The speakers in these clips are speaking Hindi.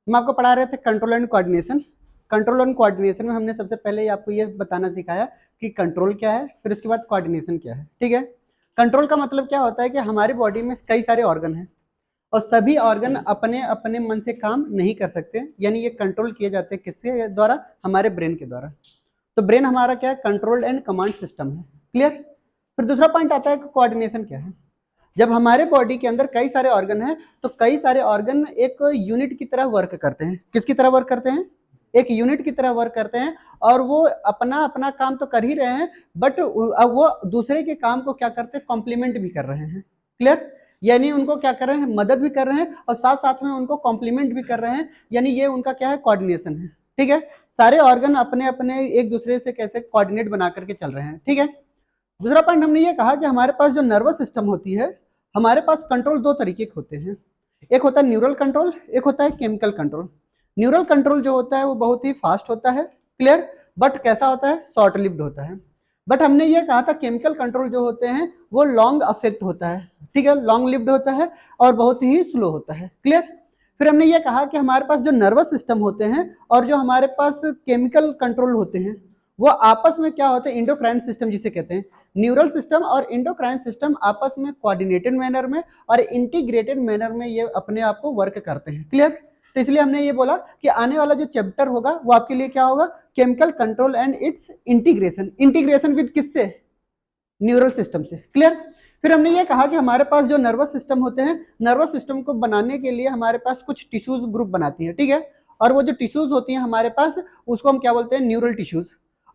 हम आपको पढ़ा रहे थे control and coordination. Control and coordination में हमने सबसे पहले आपको ये बताना सिखाया कि कंट्रोल क्या है, फिर उसके बाद कोऑर्डिनेशन क्या है। ठीक है, कंट्रोल का मतलब क्या होता है कि हमारी बॉडी में कई सारे ऑर्गन हैं और सभी ऑर्गन अपने अपने मन से काम नहीं कर सकते, यानी ये कंट्रोल किए जाते हैं किसके द्वारा, हमारे ब्रेन के द्वारा। तो ब्रेन हमारा क्या है, कंट्रोल एंड कमांड सिस्टम है। क्लियर। फिर दूसरा पॉइंट आता है कि कोऑर्डिनेशन क्या है। जब हमारे बॉडी के अंदर कई सारे ऑर्गन हैं तो कई सारे ऑर्गन एक यूनिट की तरह वर्क करते हैं। किसकी तरह वर्क करते हैं, एक यूनिट की तरह वर्क करते हैं और वो अपना अपना काम तो कर ही रहे हैं, बट अब वो दूसरे के काम को क्या करते हैं, कॉम्प्लीमेंट भी कर रहे हैं। क्लियर, यानी उनको क्या कर रहे हैं, मदद भी कर रहे हैं और साथ साथ में उनको कॉम्प्लीमेंट भी कर रहे हैं, यानी ये उनका क्या है, कोऑर्डिनेशन है। ठीक है, सारे ऑर्गन अपने अपने एक दूसरे से कैसे कोऑर्डिनेट बना करके चल रहे हैं। ठीक है, दूसरा पॉइंट हमने ये कहा कि हमारे पास जो नर्वस सिस्टम होती है, हमारे पास कंट्रोल दो तरीके के होते हैं। एक होता है न्यूरल कंट्रोल, एक होता है केमिकल कंट्रोल। न्यूरल कंट्रोल जो होता है वो बहुत ही फास्ट होता है। क्लियर, बट कैसा होता है, शॉर्ट लिव्ड होता है। बट हमने ये कहा था केमिकल कंट्रोल जो होते हैं वो लॉन्ग अफेक्ट होता है। ठीक है, लॉन्ग लिव्ड होता है और बहुत ही स्लो होता है। क्लियर। फिर हमने ये कहा कि हमारे पास जो नर्वस सिस्टम होते हैं और जो हमारे पास केमिकल कंट्रोल होते हैं वो आपस में क्या होते हैं, इंडोक्राइन सिस्टम जिसे कहते हैं। न्यूरल सिस्टम और इंडोक्राइन सिस्टम आपस में कोऑर्डिनेटेड मैनर में और इंटीग्रेटेड मैनर में ये अपने आप को वर्क करते हैं। क्लियर। तो इसलिए हमने ये बोला कि आने वाला जो चैप्टर होगा वो आपके लिए क्या होगा, chemical control and it's integration. Integration with किससे, न्यूरल सिस्टम से। क्लियर। फिर हमने ये कहा कि हमारे पास जो नर्वस सिस्टम होते हैं, नर्वस सिस्टम को बनाने के लिए हमारे पास कुछ टिश्यूज ग्रुप बनाती है। ठीक है, और वो जो टिश्यूज होती हैं हमारे पास उसको हम क्या बोलते हैं, न्यूरल टिश्यूज।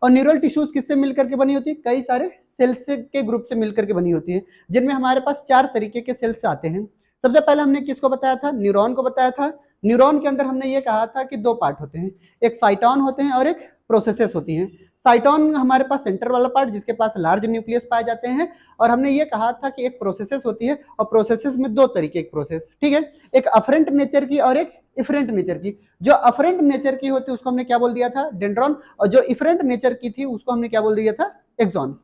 और न्यूरल टिश्यूज किससे मिलकर के बनी होती है, कई सारे सेल्स के ग्रुप से मिलकर के बनी होती है, जिनमें हमारे पास 4 तरीके के सेल्स आते हैं। सबसे पहले हमने किसको बताया था, न्यूरॉन को बताया था। न्यूरॉन के अंदर हमने ये कहा था कि 2 पार्ट होते हैं, एक साइटॉन होते हैं और एक प्रोसेसेस होती हैं। साइटॉन हमारे पास सेंटर वाला पार्ट जिसके पास लार्ज न्यूक्लियस पाए जाते हैं, और हमने ये कहा था कि एक प्रोसेसेस होती है और प्रोसेसेस में 2 तरीके की प्रोसेस। ठीक है, एक अफरेंट नेचर की और एक इफरेंट नेचर की। जो अफरेंट नेचर की होती है उसको हमने क्या बोल दिया था, डेंड्रॉन, और जो इफरेंट नेचर की थी उसको हमने क्या बोल दिया था, एक्सॉन।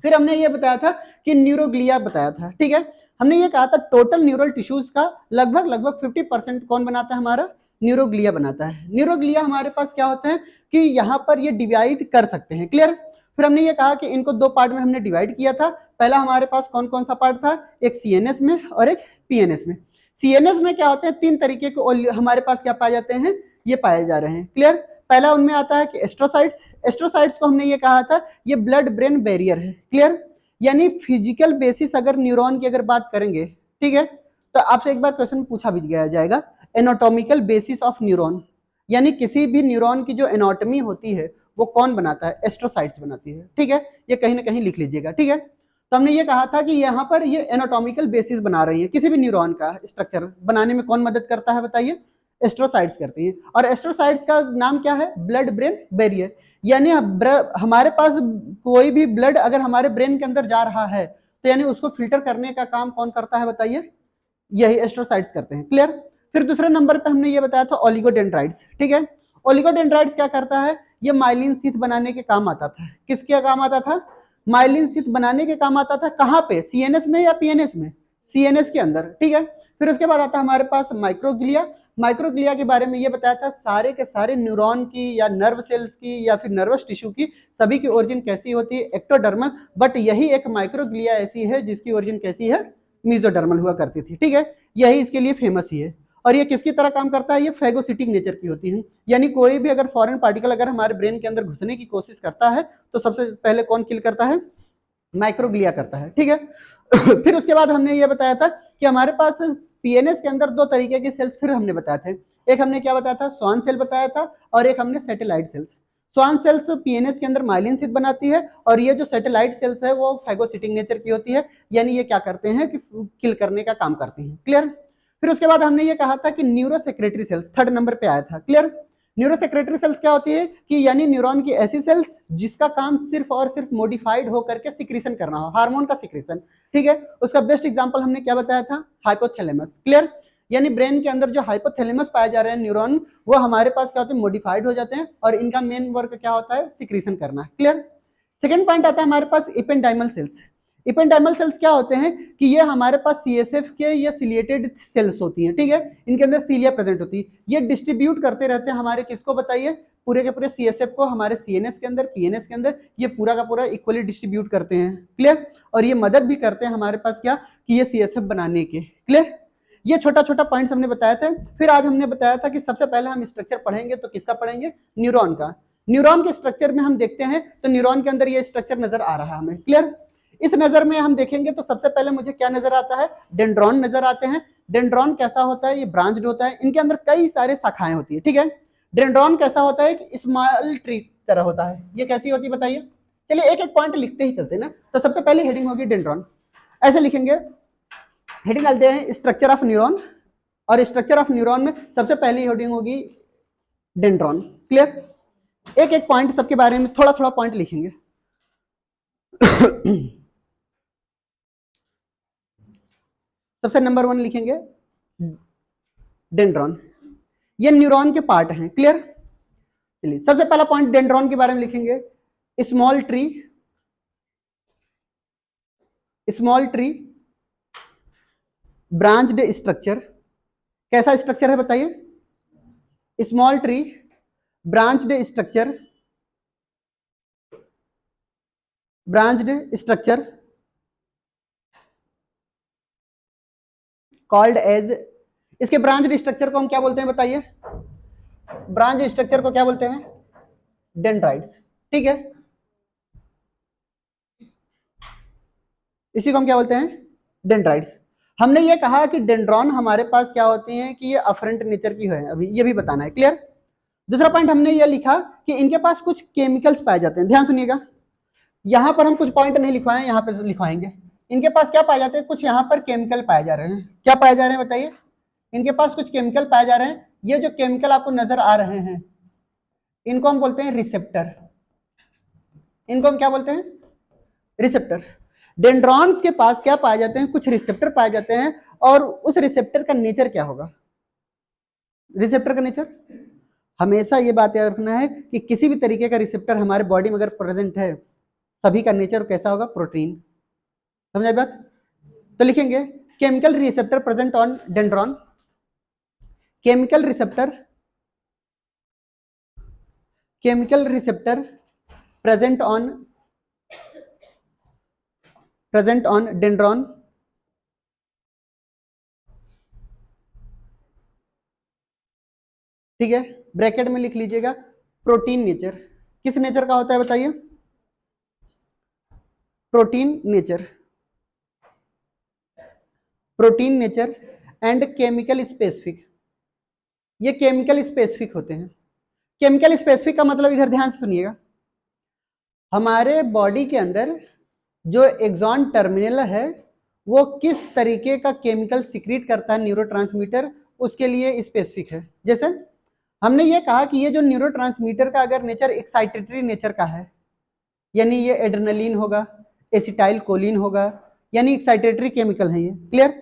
फिर हमने ये बताया था कि न्यूरोग्लिया बताया था। ठीक है, हमने ये कहा था टोटल न्यूरल टिश्यूज का लगभग लगभग 50% कौन बनाता है, हमारा न्यूरोग्लिया बनाता है। न्यूरोग्लिया हमारे पास क्या होते हैं कि यहाँ पर ये डिवाइड कर सकते हैं। क्लियर। फिर हमने ये कहा कि इनको 2 पार्ट में हमने डिवाइड किया था। पहला हमारे पास कौन कौन सा पार्ट था, एक सीएनएस में और एक पीएनएस में। सीएनएस में क्या होते हैं, 3 तरीके के हमारे पास क्या पाए जाते हैं, ये पाए जा रहे हैं। क्लियर। पहला उनमें आता है कि एस्ट्रोसाइट्स। एस्ट्रोसाइट्स को हमने ये कहा था ये ब्लड ब्रेन बैरियर है। क्लियर, यानी फिजिकल बेसिस अगर न्यूरॉन की अगर बात करेंगे, ठीक है, तो आपसे एक बार क्वेश्चन पूछा भी गया जाएगा, एनाटॉमिकल बेसिस ऑफ न्यूरॉन, यानी किसी भी न्यूरॉन की जो एनाटॉमी होती है वो कौन बनाता है, एस्ट्रोसाइट्स बनाती है। ठीक है, ये कहीं ना कहीं लिख लीजिएगा। ठीक है, तो हमने ये कहा था कि यहाँ पर ये एनाटॉमिकल बेसिस बना रही है, किसी भी न्यूरॉन का स्ट्रक्चर बनाने में कौन मदद करता है बताइए, एस्ट्रोसाइट्स करती है। और एस्ट्रोसाइट्स का नाम क्या है, ब्लड ब्रेन बैरियर। यानी हमारे पास कोई भी ब्लड अगर हमारे ब्रेन के अंदर जा रहा है तो यानी उसको फिल्टर करने का काम कौन करता है बताइए, यही एस्ट्रोसाइट्स करते हैं। क्लियर। फिर दूसरे नंबर पे हमने ये बताया था ओलिगोडेंड्राइट्स। ठीक है, ओलिगोडेंड्राइट्स क्या करता है, ये माइलिन शीथ बनाने के काम आता था। किसके काम आता था, माइलिन शीथ बनाने के काम आता था। कहाँ पे, सीएनएस में या पीएनएस में, सीएनएस के अंदर। ठीक है, फिर उसके बाद आता है हमारे पास माइक्रोग्लिया। माइक्रोग्लिया के बारे में ये बताया था सारे के सारे न्यूरॉन की या नर्व सेल्स की या फिर नर्वस टिश्यू की सभी की ओरिजिन कैसी होती है, एक्टोडर्मल। बट यही एक माइक्रोग्लिया ऐसी है जिसकी ओरिजिन कैसी है, मीजोडर्मल हुआ करती थी। ठीक है, यही इसके लिए फेमस ही है। और ये किसकी तरह काम करता है, ये फेगोसिटिक नेचर की होती है, यानी कोई भी अगर फॉरेन पार्टिकल अगर हमारे ब्रेन के अंदर घुसने की कोशिश करता है तो सबसे पहले कौन किल करता है, माइक्रोग्लिया करता है। ठीक है फिर उसके बाद हमने ये बताया था कि हमारे पास पीएनएस के अंदर 2 तरीके के सेल्स फिर हमने बताए थे। एक हमने क्या बताया था, स्वान सेल बताया था, और एक हमने satellite cells. Schwann cells PNS के अंदर माइलिन शीथ बनाती है और ये जो सैटेलाइट सेल्स है वो फाइगोसिटिक नेचर की होती है, यानी ये क्या करते हैं कि किल करने का काम करती हैं। क्लियर। फिर उसके बाद हमने ये कहा था कि neuro secretary sales 3rd number पे आया था। क्लियर। न्यूरो सेक्रेटरी सेल्स क्या होती है कि यानी न्यूरॉन की ऐसी सेल्स जिसका काम सिर्फ और सिर्फ मॉडिफाइड होकर के सिक्रीशन करना हो, हार्मोन का सिक्रीशन। ठीक है, उसका बेस्ट एग्जांपल हमने क्या बताया था, हाइपोथैलेमस। क्लियर, यानी ब्रेन के अंदर जो हाइपोथैलेमस पाए जा रहे हैं न्यूरॉन, वो हमारे पास क्या होते हैं, मॉडिफाइड हो जाते हैं और इनका मेन वर्क क्या होता है, सिक्रीशन करना। क्लियर। सेकेंड पॉइंट आता है हमारे पास इपेंडाइमल सेल्स। इपेंडाइमल सेल्स क्या होते हैं कि ये हमारे पास सीएसएफ के या सिलिएटेड सेल्स होती हैं, ठीक है, इनके अंदर सीलिया प्रेजेंट होती है, ये डिस्ट्रीब्यूट करते रहते हैं हमारे किसको बताइए, पूरे के पूरे सीएसएफ को हमारे सीएनएस के अंदर, पीएनएस के अंदर, ये पूरा का पूरा इक्वली डिस्ट्रीब्यूट करते हैं, क्लियर, और ये मदद भी करते हैं हमारे पास क्या कि ये सीएसएफ बनाने के, क्लियर। ये छोटा छोटा पॉइंट्स हमने बताया था। फिर आज हमने बताया था कि सबसे पहले हम स्ट्रक्चर पढ़ेंगे तो किसका पढ़ेंगे, न्यूरॉन का। न्यूरॉन के स्ट्रक्चर में हम देखते हैं तो न्यूरॉन के अंदर ये स्ट्रक्चर नजर आ रहा है हमें, क्लियर। इस नजर में हम देखेंगे तो सबसे पहले मुझे क्या नजर आता है, डेंड्रॉन नजर आते हैं। डेंड्रॉन कैसा होता है, ये ब्रांच्ड होता है, इनके अंदर कई सारे शाखाएं होती है, ठीक है। डेंड्रॉन कैसा होता है, एक स्मॉल ट्री तरह होता है, ये कैसी होती है बताइए। चलिए एक एक पॉइंट लिखते ही चलते ना। तो सबसे पहली हेडिंग होगी डेंड्रॉन, ऐसे लिखेंगे, हेडिंग डालते हैं स्ट्रक्चर ऑफ न्यूरॉन, और स्ट्रक्चर ऑफ न्यूरॉन में सबसे पहली हेडिंग होगी डेंड्रॉन, क्लियर। एक एक पॉइंट सबके बारे में थोड़ा थोड़ा पॉइंट लिखेंगे। सबसे नंबर 1 लिखेंगे डेंड्रॉन, ये न्यूरॉन के पार्ट हैं, क्लियर। चलिए सबसे पहला पॉइंट डेंड्रॉन के बारे में लिखेंगे, small tree, small tree branched structure, कैसा स्ट्रक्चर है बताइए, small tree branched structure, branched structure called as, इसके ब्रांच स्ट्रक्चर को हम क्या बोलते हैं बताइए, ब्रांच स्ट्रक्चर को क्या बोलते हैं, डेंड्राइट्स, ठीक है, इसी को हम क्या बोलते हैं, डेंड्राइट्स। हमने ये कहा कि डेंड्रॉन हमारे पास क्या होती हैं कि ये अफरेंट नेचर की है, अभी ये भी बताना है, क्लियर। दूसरा पॉइंट हमने ये लिखा कि इनके पास कुछ केमिकल्स पाए जाते हैं, ध्यान सुनिएगा, यहां पर हम कुछ पॉइंट नहीं लिखवाए, यहां पर लिखवाएंगे। इनके पास क्या पाए जाते हैं, कुछ यहाँ पर केमिकल पाए जा रहे हैं, क्या पाए जा रहे हैं बताइए, इनके पास कुछ केमिकल पाए जा रहे हैं। ये जो केमिकल आपको नजर आ रहे हैं इनको हम बोलते हैं रिसेप्टर, इनको हम क्या बोलते हैं, रिसेप्टर। डेंड्रॉन्स के पास क्या पाए जाते हैं, कुछ रिसेप्टर पाए जाते हैं, और उस रिसेप्टर का नेचर क्या होगा, रिसेप्टर का नेचर, हमेशा ये बात याद रखना है कि किसी भी तरीके का रिसेप्टर हमारे बॉडी में अगर प्रेजेंट है, सभी का नेचर कैसा होगा, प्रोटीन, समझ बात। तो लिखेंगे chemical receptor present on dendron, chemical receptor, chemical receptor present on dendron, ठीक है, ब्रैकेट में लिख लीजिएगा प्रोटीन नेचर, किस नेचर का होता है बताइए, protein nature, protein nature and chemical specific, ये केमिकल स्पेसिफिक होते हैं। केमिकल स्पेसिफिक का मतलब इधर ध्यान से सुनिएगा, हमारे बॉडी के अंदर जो एक्सॉन टर्मिनल है वो किस तरीके का केमिकल सिक्रीट करता है, न्यूरोट्रांसमीटर, उसके लिए स्पेसिफिक है। जैसे हमने ये कहा कि ये जो न्यूरोट्रांसमीटर का अगर नेचर एक्साइटेटरी नेचर का है, यानी ये एड्रेनलिन होगा, एसिटाइल कोलिन होगा, यानी एक्साइटेटरी केमिकल है ये, क्लियर।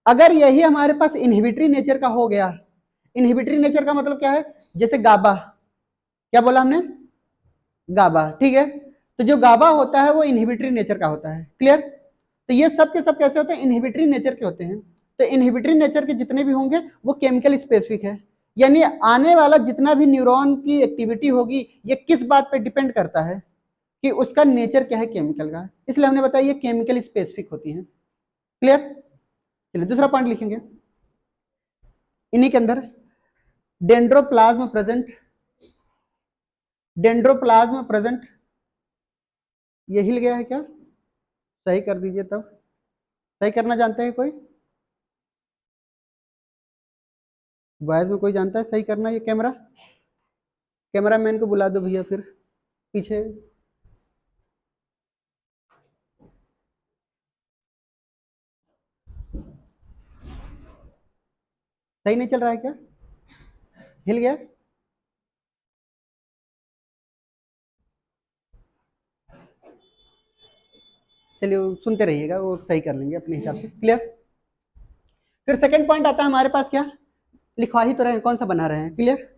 अगर यही हमारे पास इनहिबिटरी नेचर का हो गया, इनहिबिटरी नेचर का मतलब क्या है, जैसे गाबा, क्या बोला हमने, गाबा, ठीक है, तो जो गाबा होता है वो इनहिबिटरी नेचर का होता है, क्लियर। तो ये सब के सब कैसे होते हैं, इनहिबिटरी नेचर के होते हैं। तो इनहिबिटरी नेचर के जितने भी होंगे वो केमिकल स्पेसिफिक है, यानी आने वाला जितना भी न्यूरॉन की एक्टिविटी होगी ये किस बात पे डिपेंड करता है कि उसका नेचर क्या है केमिकल का, इसलिए हमने बताया ये केमिकल स्पेसिफिक होती है, क्लियर। चलिए दूसरा पॉइंट लिखेंगे, इन्हीं के अंदर डेंड्रोप्लाज्म प्रेजेंट, डेंड्रोप्लाज्म प्रेजेंट, ये हिल गया है क्या, सही कर दीजिए, तब सही करना जानते हैं कोई, बॉयज में कोई जानता है सही करना, ये कैमरा, कैमरा मैन को बुला दो भैया, फिर पीछे सही नहीं चल रहा है क्या, हिल गया, चलिए सुनते रहिएगा, वो सही कर लेंगे अपने हिसाब से, क्लियर। फिर सेकंड पॉइंट आता है हमारे पास, क्या लिखवा ही तो रहे हैं, कौन सा बना रहे हैं, क्लियर।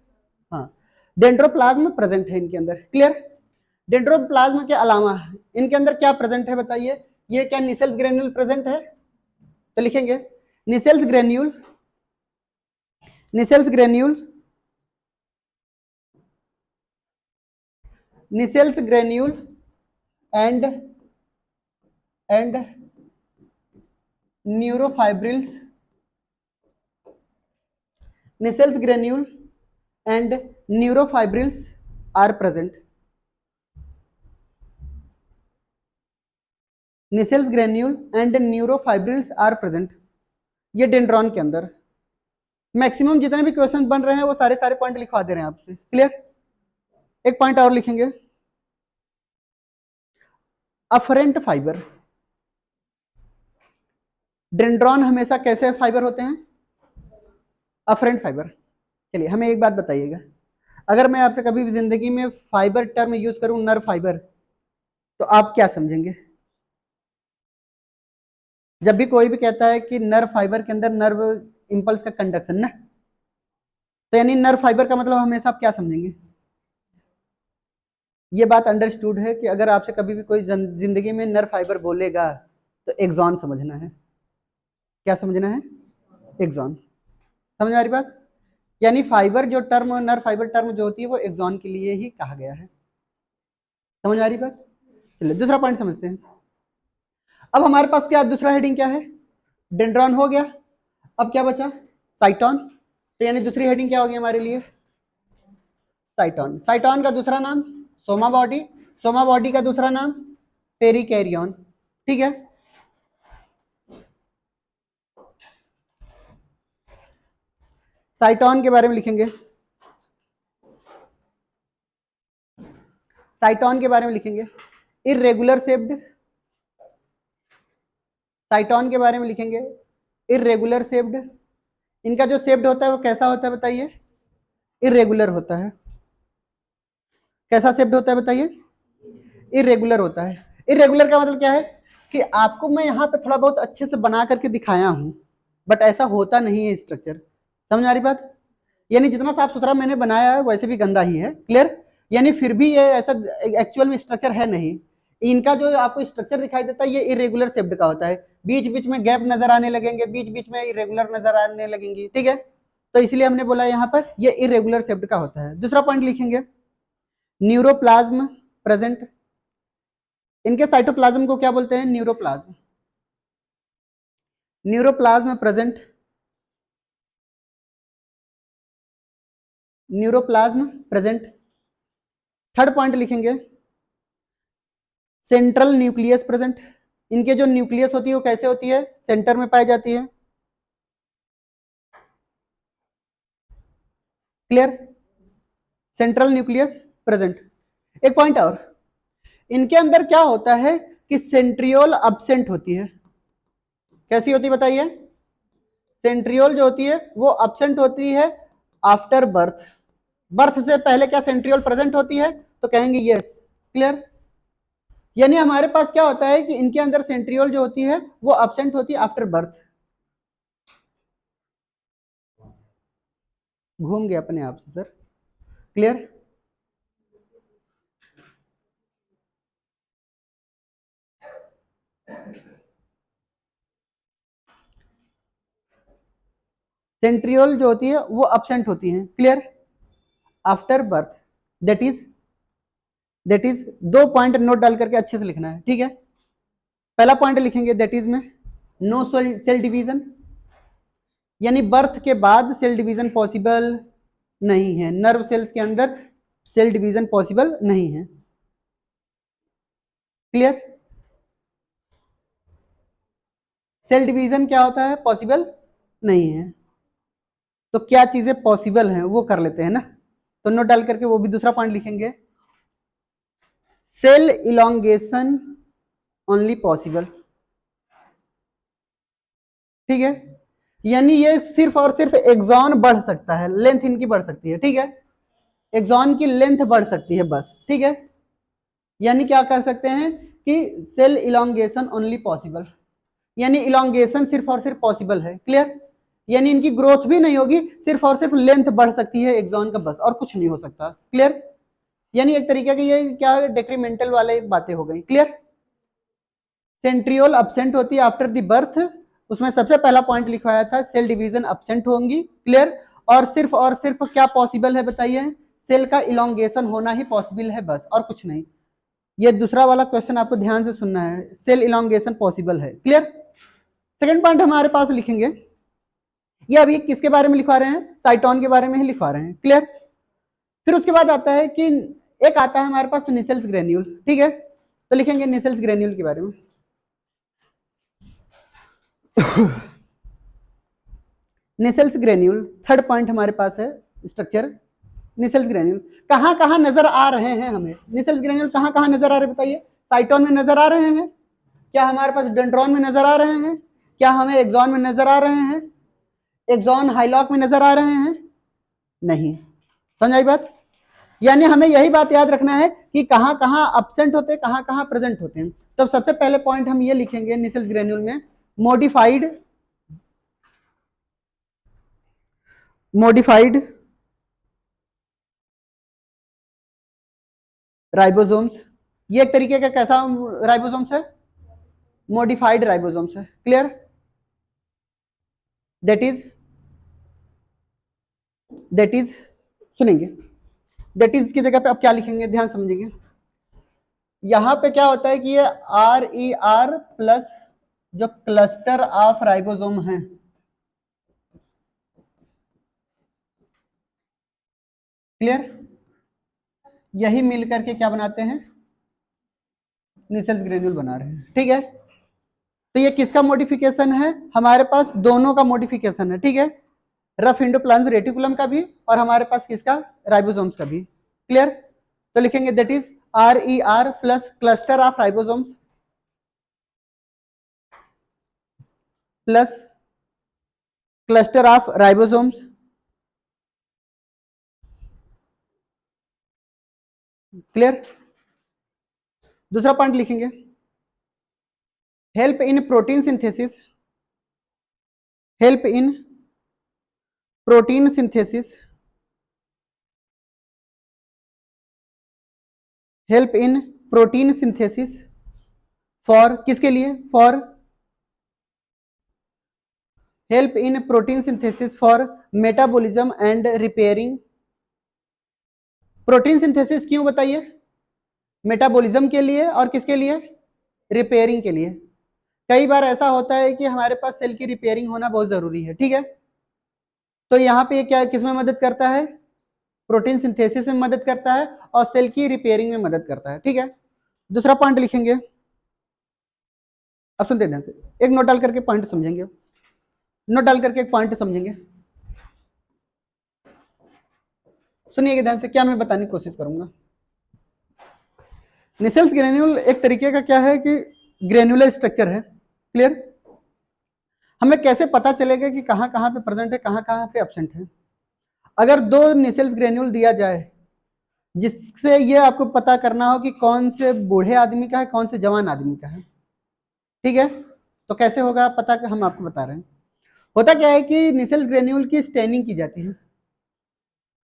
हाँ, डेंड्रोप्लाज्म प्रेजेंट है इनके अंदर, क्लियर। डेंड्रोप्लाज्म के अलावा इनके अंदर क्या प्रेजेंट है बताइए, ये क्या निसेल्स ग्रेन्यूल प्रेजेंट है, तो लिखेंगे Nissl's granule, Nissl's granule, Nissl's granule and neurofibrils, Nissl's granule and neurofibrils are present, Nissl's granule and neurofibrils are present, ये डेंड्रॉन के अंदर। मैक्सिमम जितने भी क्वेश्चन बन रहे हैं वो सारे सारे पॉइंट लिखवा दे रहे हैं आपसे, क्लियर। एक पॉइंट और लिखेंगे, अफरेंट फाइबर, डेंड्रॉन हमेशा कैसे फाइबर होते हैं, अफरेंट फाइबर। चलिए हमें एक बात बताइएगा, अगर मैं आपसे कभी भी जिंदगी में फाइबर टर्म यूज करूं, नर्व फाइबर, तो आप क्या समझेंगे? जब भी कोई भी कहता है कि नर्व फाइबर के अंदर नर्व इंपल्स का कंडक्शन ना, तो यानी नर्व फाइबर का मतलब हमेशा आप क्या समझेंगे? ये बात अंडरस्टूड है कि अगर आपसे कभी भी कोई जिंदगी में नर्व फाइबर बोलेगा तो एक्सॉन समझना है। क्या समझना है? एक्सॉन। समझ में आ रही बात? यानी फाइबर जो टर्म, नर्व फाइबर टर्म जो होती है वो एक्सॉन के लिए ही कहा गया है। समझ में आ रही बात? चलिए दूसरा पॉइंट समझते हैं। अब हमारे पास क्या दूसरा हेडिंग क्या है? डेंड्रॉन हो गया। अब क्या बचा? साइटोन। तो यानी दूसरी हेडिंग क्या होगी हमारे लिए? साइटोन। साइटोन का दूसरा नाम सोमा बॉडी, सोमा बॉडी का दूसरा नाम पेरिकैरियन। ठीक है, साइटोन के बारे में लिखेंगे, साइटोन के बारे में लिखेंगे इर्रेगुलर शेप्ड, साइटोन के बारे में लिखेंगे इर्रेगुलर शेप्ड। इनका जो शेप्ड होता है वो कैसा होता है बताइए? इर्रेगुलर होता है। कैसा शेप्ड होता है बताइए? इरेगुलर होता है। इरेगुलर का मतलब क्या है कि आपको मैं यहाँ पे थोड़ा बहुत अच्छे से बना करके दिखाया हूँ, बट ऐसा होता नहीं है स्ट्रक्चर। समझ आ रही बात? यानी जितना साफ सुथरा मैंने बनाया है वैसे भी गंदा ही है, क्लियर। यानी फिर भी ये ऐसा एक्चुअल में स्ट्रक्चर है नहीं। इनका जो आपको स्ट्रक्चर दिखाई देता है ये इरेगुलर शेप्ड का होता है, बीच बीच में गैप नजर आने लगेंगे, बीच बीच में इरेगुलर नजर आने लगेंगी, ठीक है। तो इसलिए हमने बोला यहाँ पर ये इरेगुलर शेप्ड का होता है। दूसरा पॉइंट लिखेंगे न्यूरोप्लाज्म प्रेजेंट। इनके साइटोप्लाज्म को क्या बोलते हैं? Neuroplasm. Neuroplasm present, neuroplasm present. Third point लिखेंगे सेंट्रल न्यूक्लियस प्रेजेंट। इनके जो न्यूक्लियस होती है वो कैसे होती है? सेंटर में पाई जाती है, क्लियर। Central nucleus present. एक पॉइंट और, इनके अंदर क्या होता है कि सेंट्रियोल अब्सेंट होती है। कैसी होती है बताइए? सेंट्रियोल जो होती है वो अब्सेंट होती है आफ्टर बर्थ। बर्थ से पहले क्या सेंट्रियोल प्रेजेंट होती है? तो कहेंगे यस, क्लियर। यानी हमारे पास क्या होता है कि इनके अंदर सेंट्रियोल जो होती है वो अब्सेंट होती है आफ्टर बर्थ। घूम गया अपने आप से सर, क्लियर। सेंट्रियोल जो होती है वो अब्सेंट होती है, clear, after birth. That is दो पॉइंट नोट डाल करके अच्छे से लिखना है, ठीक है। पहला पॉइंट लिखेंगे दैट इज में नो सेल डिवीजन, यानी बर्थ के बाद सेल डिवीजन पॉसिबल नहीं है। नर्व सेल्स के अंदर सेल डिवीजन पॉसिबल नहीं है, क्लियर। सेल डिवीजन क्या होता है? पॉसिबल नहीं है। तो क्या चीजें पॉसिबल हैं वो कर लेते हैं ना, तो नोट डाल करके वो भी दूसरा पॉइंट लिखेंगे सेल इलोंगेशन ओनली पॉसिबल, ठीक है। यानी ये सिर्फ और सिर्फ एक्सॉन बढ़ सकता है, लेंथ इनकी बढ़ सकती है, ठीक है। एक्सॉन की लेंथ बढ़ सकती है बस, ठीक है। यानी क्या कर सकते हैं कि सेल इलोंगेशन ओनली पॉसिबल, यानी इलोंगेशन सिर्फ और सिर्फ पॉसिबल है, क्लियर। यानी इनकी ग्रोथ भी नहीं होगी, सिर्फ और सिर्फ लेंथ बढ़ सकती है एक्सॉन का बस, और कुछ नहीं हो सकता, क्लियर। यानी एक तरीके की ये क्या डेक्रीमेंटल वाले बातें हो गई, क्लियर। सेंट्रियोल अब्सेंट होती है आफ्टर द बर्थ, उसमें सबसे पहला पॉइंट लिखवाया था सेल डिवीजन अब्सेंट होंगी, क्लियर। और सिर्फ क्या पॉसिबल है बताइए, सेल का इलोंगेशन होना ही पॉसिबल है बस, और कुछ नहीं। ये दूसरा वाला क्वेश्चन आपको ध्यान से सुनना है, सेल इलोंगेशन पॉसिबल है, क्लियर। सेकंड पॉइंट हमारे पास लिखेंगे, ये अभी किसके बारे में लिखवा रहे हैं, साइटोन के बारे में ही लिखवा रहे हैं, क्लियर। फिर उसके बाद आता है कि एक आता है हमारे पास निसेल्स ग्रेन्यूल, ठीक है, तो लिखेंगे निसेल्स ग्रेन्यूल के बारे में। निसेल्स ग्रेन्यूल थर्ड पॉइंट हमारे पास है स्ट्रक्चर। निसेल्स ग्रेन्यूल कहाँ कहाँ नजर आ रहे हैं हमें, निसेल्स ग्रेन्यूल कहाँ कहाँ नजर आ रहे हैं बताइए, साइटोन में नजर आ रहे हैं, क्या हमारे पास डेंड्रॉन में नजर आ रहे हैं, क्या हमें एक्सॉन में नजर आ रहे हैं, एक्सॉन हाइलॉक में नजर आ रहे हैं, नहीं। समझ आई बात, यानी हमें यही बात याद रखना है कि कहाँ कहाँ अब्सेंट होते हैं, कहाँ कहाँ प्रेजेंट होते हैं। तो सबसे पहले पॉइंट हम ये लिखेंगे निसेल्स ग्रेन्यूल में, मॉडिफाइड राइबोसोम्स, ये एक तरीके का कैसा राइबोसोम्स है, मॉडिफाइड राइबोसोम्स है, क्लियर। दैट इज सुनेंगे, दैट इज की जगह पे अब क्या लिखेंगे, ध्यान समझेंगे। यहां पे क्या होता है कि ये RER प्लस जो क्लस्टर ऑफ राइबोसोम है, क्लियर, यही मिल करके क्या बनाते हैं, निसेल्स ग्रेन्यूल बना रहे हैं, ठीक है। तो ये किसका मॉडिफिकेशन है, हमारे पास दोनों का मॉडिफिकेशन है, ठीक है, रफ इंडोप्लाज्म रेटिकुलम का भी और हमारे पास किसका, राइबोसोम्स का भी, क्लियर। तो लिखेंगे that is RER plus cluster of ribosomes plus cluster of ribosomes, clear. दूसरा पॉइंट लिखेंगे, help in protein synthesis, help in protein synthesis, help in protein synthesis for किसके लिए, for help in protein synthesis for metabolism and repairing. Protein synthesis क्यों बताइए, मेटाबॉलिज्म के लिए और किसके लिए, रिपेयरिंग के लिए। कई बार ऐसा होता है कि हमारे पास सेल की रिपेयरिंग होना बहुत जरूरी है, ठीक है। तो यहाँ पे क्या किसमें मदद करता है, प्रोटीन सिंथेसिस में मदद करता है और सेल की रिपेयरिंग में मदद करता है, ठीक है। दूसरा पॉइंट लिखेंगे, अब सुनते ध्यान से, एक नोट डाल करके पॉइंट समझेंगे, नोट डाल करके एक पॉइंट समझेंगे, सुनिएगा ध्यान से, क्या मैं बताने की कोशिश करूंगा। निसेल्स ग्रेन्यूल एक तरीके का क्या है कि ग्रेन्युलर स्ट्रक्चर है, क्लियर। हमें कैसे पता चलेगा कि कहाँ कहाँ पे प्रेजेंट है, कहाँ कहाँ पे एब्सेंट है। अगर दो निसेल्स ग्रेन्यूल दिया जाए जिससे ये आपको पता करना हो कि कौन से बूढ़े आदमी का है, कौन से जवान आदमी का है, ठीक है, तो कैसे होगा पता, हम आपको बता रहे हैं। होता क्या है कि निसेल्स ग्रेन्यूल की स्टेनिंग की जाती है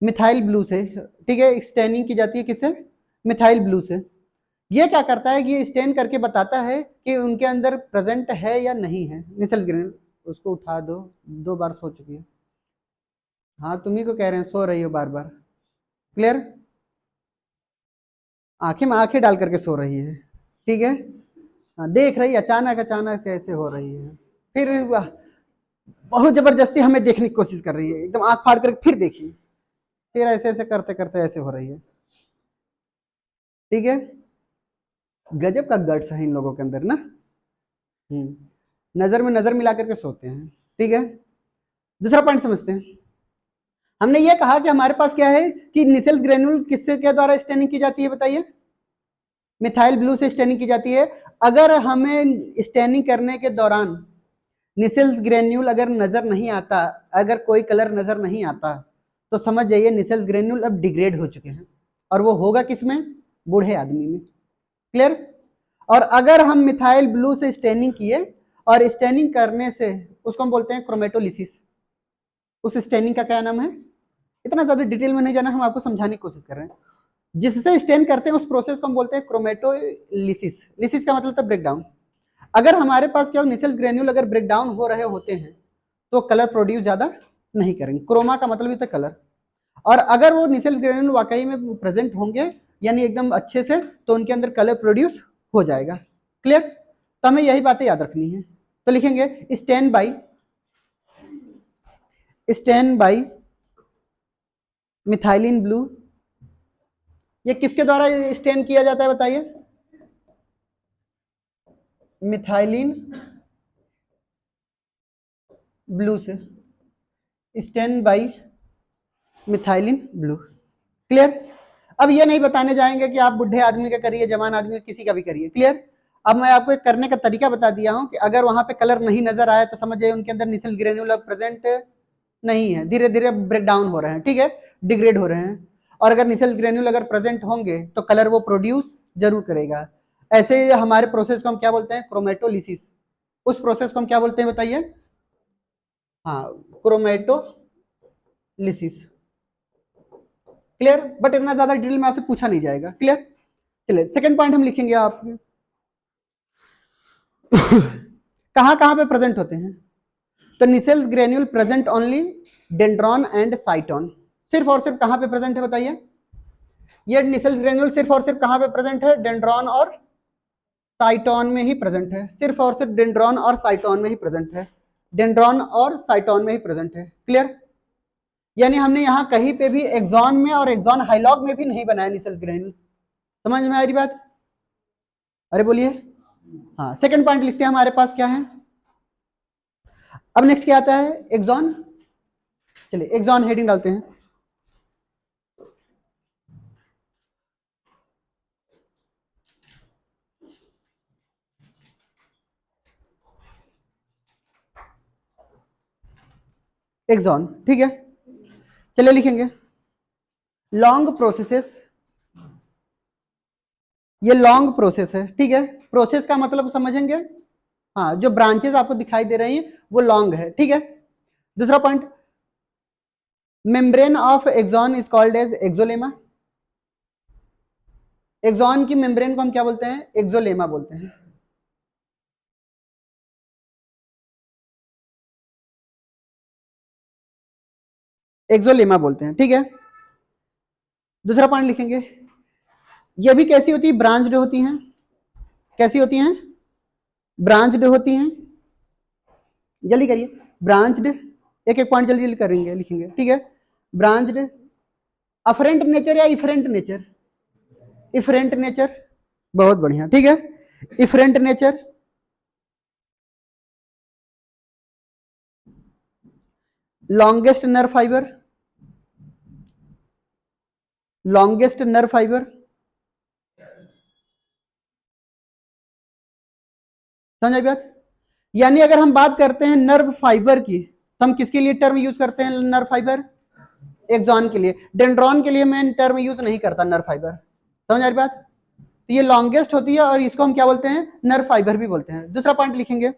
मिथाइल ब्लू से, ठीक है, स्टेनिंग की जाती है किससे, मिथाइल ब्लू से। ये क्या करता है कि ये स्टेन करके बताता है कि उनके अंदर प्रेजेंट है या नहीं है निसेल्स ग्रेन्यूल। उसको उठा दो, 2 बार सो चुकी है, हाँ तुम्ही को कह रहे हैं, सो रही हो बार बार, क्लियर, आंखें में आंखें डाल करके सो रही है, ठीक है। हाँ, देख रही, अचानक अचानक कैसे हो रही है, फिर बहुत जबरदस्ती हमें देखने की कोशिश कर रही है, एकदम आंख फाड़ करके फिर देखी, फिर ऐसे ऐसे करते करते ऐसे हो रही है, ठीक है। गजब का गट्स है इन लोगों के अंदर ना। नजर में नजर मिला करके सोते हैं, ठीक है। दूसरा पॉइंट समझते हैं, हमने ये कहा कि हमारे पास क्या है कि निसेल्स ग्रेन्यूल किससे के द्वारा स्टेनिंग की जाती है बताइए, मिथाइल ब्लू से स्टेनिंग की जाती है। अगर हमें स्टेनिंग करने के दौरान निसेल्स ग्रेन्यूल अगर नजर नहीं आता, अगर कोई कलर नजर नहीं आता, तो समझ जाइए निसेल्स ग्रेन्यूल अब डिग्रेड हो चुके हैं, और वो होगा किसमें, बूढ़े आदमी में, क्लियर। और अगर हम मिथाइल ब्लू से स्टेनिंग किए और स्टेनिंग करने से उसको हम बोलते हैं क्रोमेटोलिसिस, उस स्टेनिंग का क्या नाम है, इतना ज्यादा डिटेल में नहीं जाना, हम आपको समझाने की कोशिश कर रहे हैं। जिससे स्टेन करते हैं उस प्रोसेस को हम बोलते हैं क्रोमेटोलिसिस, लिसिस का मतलब था ब्रेकडाउन। अगर हमारे पास क्या हो, निसेल्स ग्रेन्यूल अगर ब्रेक डाउन हो रहे होते हैं तो कलर प्रोड्यूस ज्यादा नहीं करेंगे। क्रोमा का मतलब होता है कलर। और अगर वो निसेल्स ग्रेन्यूल वाकई में प्रेजेंट होंगे यानी एकदम अच्छे से, तो उनके अंदर कलर प्रोड्यूस हो जाएगा। क्लियर? तो हमें यही बातें याद रखनी है। तो लिखेंगे स्टैंड बाई मिथाइलिन ब्लू। ये किसके द्वारा स्टैंड किया जाता है बताइए? मिथाइलिन ब्लू से, stand by methylene blue. Clear? अब ये नहीं बताने जाएंगे कि आप बुढ़े आदमी का करिए, जवान आदमी का, किसी का भी करिए। क्लियर? अब मैं आपको एक करने का तरीका बता दिया हूं कि अगर वहां पे कलर नहीं नजर आए तो समझ जाइए उनके अंदर निसेल ग्रेन्यूल प्रेजेंट नहीं है, धीरे धीरे ब्रेक डाउन हो रहे हैं, ठीक है, डिग्रेड हो रहे हैं। और अगर निसेल ग्रेन्यूल अगर प्रेजेंट होंगे तो कलर वो प्रोड्यूस जरूर करेगा। ऐसे हमारे प्रोसेस को हम क्या बोलते हैं? क्रोमेटोलिसिस। उस प्रोसेस को हम क्या बोलते हैं बताइए? हाँ, क्रोमेटोलिसिस। क्लियर? बट इतना ज्यादा डिटेल में आपसे पूछा नहीं जाएगा। क्लियर? चलिए सेकंड पॉइंट हम लिखेंगे आपके कहां कहां पे प्रेजेंट होते हैं? तो Nissl's granule present only dendron and cyton. सिर्फ और सिर्फ कहां पे प्रेजेंट है बताइए? ये निसेल्स ग्रेन्यूल सिर्फ और सिर्फ कहां पे प्रेजेंट है? डेंड्रॉन और साइटोन में ही प्रेजेंट है। सिर्फ और सिर्फ डेंड्रॉन और साइटोन में ही प्रेजेंट है। डेंड्रॉन और साइटोन में ही प्रेजेंट है। क्लियर? यानी हमने यहां कहीं पे भी एक्सॉन में और एक्सॉन हाइलॉग में भी नहीं बनाया निसेल्स ग्रेन्यूल। समझ में आ रही बात? अरे बोलिए। हाँ, सेकंड पॉइंट लिखते हैं हमारे पास क्या है। अब नेक्स्ट क्या आता है? एक्सॉन। चलिए एक्सॉन हेडिंग डालते हैं। एक्सॉन, ठीक है। चलिए लिखेंगे लॉन्ग प्रोसेसेस। ये लॉन्ग प्रोसेस है, ठीक है। प्रोसेस का मतलब समझेंगे? हाँ, जो ब्रांचेस आपको दिखाई दे रही हैं वो लॉन्ग है, ठीक है। दूसरा point, membrane of axon is called as axolemma. Axon की मेम्ब्रेन को हम क्या बोलते हैं? एक्सोलेमा बोलते हैं। एक्सोलेमा बोलते हैं, ठीक है। दूसरा पॉइंट लिखेंगे, ये भी कैसी होती है? ब्रांच्ड होती हैं। कैसी होती हैं? ब्रांच्ड होती हैं। जल्दी करिए। ब्रांच्ड, एक एक पॉइंट जल्दी जल्दी करेंगे, लिखेंगे, ठीक है। ब्रांच्ड, अफरेंट नेचर या इफरेंट नेचर? इफरेंट नेचर, बहुत बढ़िया, ठीक है। Efferent nature, longest nerve fibre. Longest nerve fibre, समझ आई बात? यानी अगर हम बात करते हैं नर्व फाइबर की तो हम किसके लिए टर्म यूज करते हैं नर्व फाइबर? एक्सॉन के लिए। डेंड्रॉन के लिए मैं टर्म यूज नहीं करता नर्व फाइबर। समझ आ रही बात? तो ये लॉन्गेस्ट होती है और इसको हम क्या बोलते हैं? नर्व फाइबर भी बोलते हैं। दूसरा पॉइंट लिखेंगे,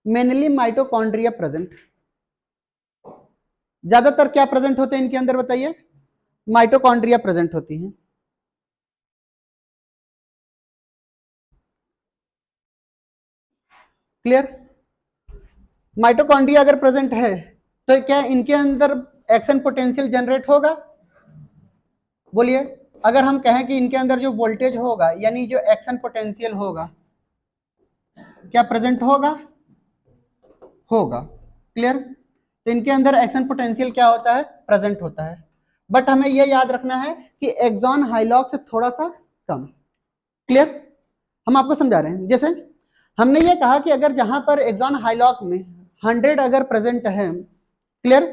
मेनली माइटोकॉन्ड्रिया प्रेजेंट। ज्यादातर क्या प्रेजेंट होते हैं इनके अंदर बताइए? माइटोकॉन्ड्रिया प्रेजेंट होती हैं। क्लियर? माइटोकॉन्ड्रिया अगर प्रेजेंट है तो क्या इनके अंदर एक्शन पोटेंशियल जनरेट होगा? बोलिए। अगर हम कहें कि इनके अंदर जो वोल्टेज होगा यानी जो एक्शन पोटेंशियल होगा, क्या प्रेजेंट होगा? होगा। क्लियर? तो इनके अंदर एक्शन पोटेंशियल क्या होता है? प्रेजेंट होता है। बट हमें यह याद रखना है कि एक्सॉन हाइलॉग से थोड़ा सा कम। क्लियर? हम आपको समझा रहे हैं। जैसे हमने ये कहा कि अगर जहां पर एक्सॉन हाइलॉग में 100 अगर प्रेजेंट है, क्लियर,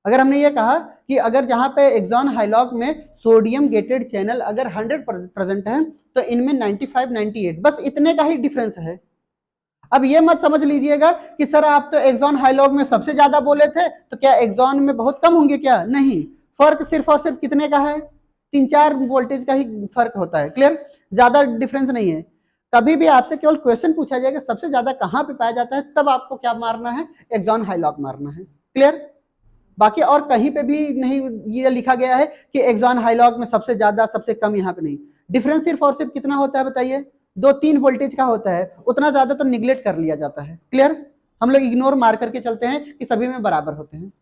अगर हमने ये कहा कि अगर जहां पे एक्सॉन हाइलॉग में सोडियम गेटेड चैनल अगर 100 प्रेजेंट है तो इनमें 95 98 बस इतने का ही डिफरेंस है। अब ये मत समझ लीजिएगा कि सर आप तो एक्सॉन हाइलॉग में सबसे ज्यादा बोले थे तो क्या एक्सॉन में बहुत कम होंगे? क्या नहीं, फर्क सिर्फ और सिर्फ कितने का है? 3-4 वोल्टेज का ही फर्क होता है। क्लियर? ज्यादा डिफरेंस नहीं है। कभी भी आपसे केवल क्वेश्चन पूछा जाएगा सबसे ज्यादा कहां पे पाया जाता है, तब आपको क्या मारना है? एक्सॉन हाइलॉग मारना है। क्लियर? बाकी और कहीं पे भी नहीं ये लिखा गया है कि एक्सॉन हाइलॉग में सबसे ज्यादा सबसे कम, यहाँ पे नहीं। डिफरेंस सिर्फ और सिर्फ कितना होता है बताइए? 2-3 वोल्टेज का होता है, उतना ज्यादा तो निगलेक्ट कर लिया जाता है। क्लियर? हम लोग इग्नोर मार करके चलते हैं कि सभी में बराबर होते हैं।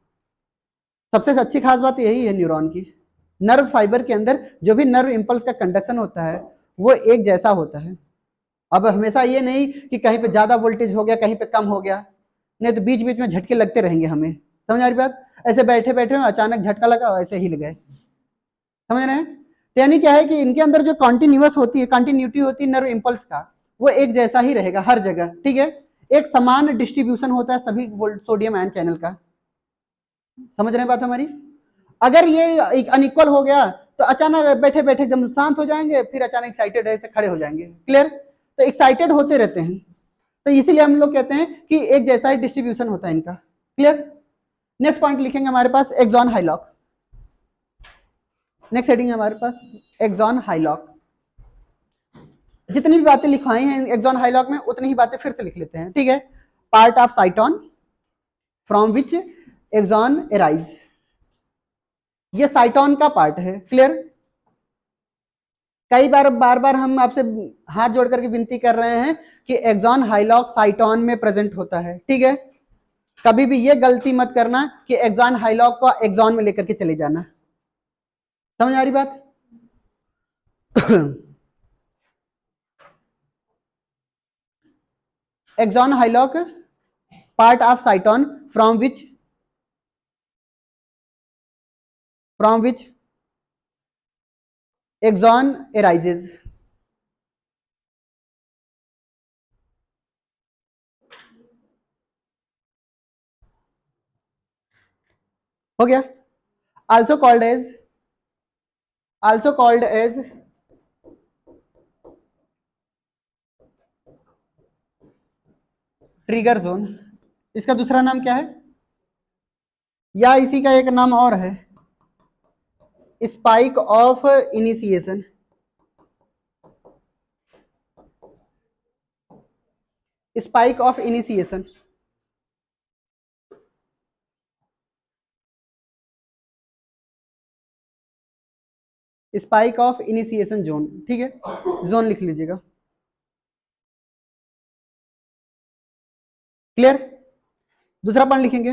सबसे अच्छी खास बात यही है न्यूरॉन की, नर्व फाइबर के अंदर जो भी नर्व इंपल्स का कंडक्शन होता है वो एक जैसा होता है। अब हमेशा ये नहीं कि कहीं पे ज्यादा वोल्टेज हो गया कहीं पे कम हो गया, नहीं तो बीच बीच में झटके लगते रहेंगे हमें। समझ आ रही बात? ऐसे बैठे बैठे अचानक झटका लगा, ऐसे हिल गए। समझ रहे हैं? तो यानी क्या है कि इनके अंदर जो कॉन्टिन्यूअस होती है, कंटिन्यूटी होती है नर्व इंपल्स का, वो एक जैसा ही रहेगा हर जगह। ठीक है? एक समान डिस्ट्रीब्यूशन होता है सभी सोडियम आयन चैनल का। समझ रहे हैं बात हमारी? अगर ये अनइक्वल हो गया तो अचानक बैठे बैठे एकदम शांत हो जाएंगे, फिर अचानक एक्साइटेड ऐसे खड़े हो जाएंगे। क्लियर? तो एक्साइटेड होते रहते हैं, तो इसीलिए हम लोग कहते हैं कि एक जैसा ही डिस्ट्रीब्यूशन होता है इनका। क्लियर? नेक्स्ट पॉइंट लिखेंगे हमारे पास एक्सॉन हाइलॉक। नेक्स्ट हेडिंग है हमारे पास एक्सॉन हाइलॉक। जितनी भी बातें लिखवाई हैं एक्सॉन हाइलॉक में उतनी ही बातें फिर से लिख लेते हैं। ठीक है? Part of cyton from which axon arise, ये साइटोन का पार्ट है। क्लियर? कई बार बार बार हम आपसे हाथ जोड़ करके विनती कर रहे हैं कि एक्सॉन हाइलॉक साइटोन में प्रेजेंट होता है। ठीक है? कभी भी ये गलती मत करना कि एक्सॉन हाइलॉक को एक्सॉन में लेकर के चले जाना। समझ आ रही बात? Axon hillock part of cyton from which axon arises. हो गया? Also called as trigger zone. इसका दूसरा नाम क्या है, या इसी का एक नाम और है, spike of initiation. Spike of initiation, spike of initiation zone. ठीक है? जोन लिख लीजिएगा। क्लियर? दूसरा पॉइंट लिखेंगे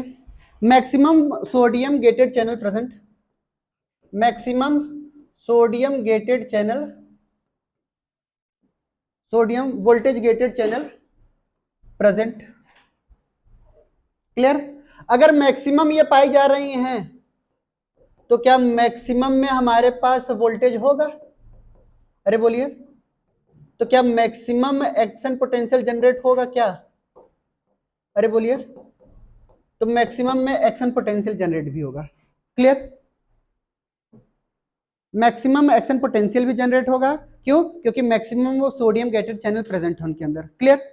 maximum sodium gated channel present. Maximum sodium gated channel, sodium voltage gated channel present. Clear? अगर मैक्सिमम ये पाई जा रही हैं तो क्या मैक्सिमम में हमारे पास वोल्टेज होगा? अरे बोलिए, तो क्या मैक्सिमम एक्शन पोटेंशियल जनरेट होगा क्या? अरे बोलिए, तो मैक्सिमम में एक्शन पोटेंशियल जनरेट भी होगा। क्लियर? मैक्सिमम एक्शन पोटेंशियल भी जनरेट होगा। क्यों? क्योंकि मैक्सिमम वो सोडियम गेटेड चैनल प्रेजेंट है उनके अंदर। क्लियर?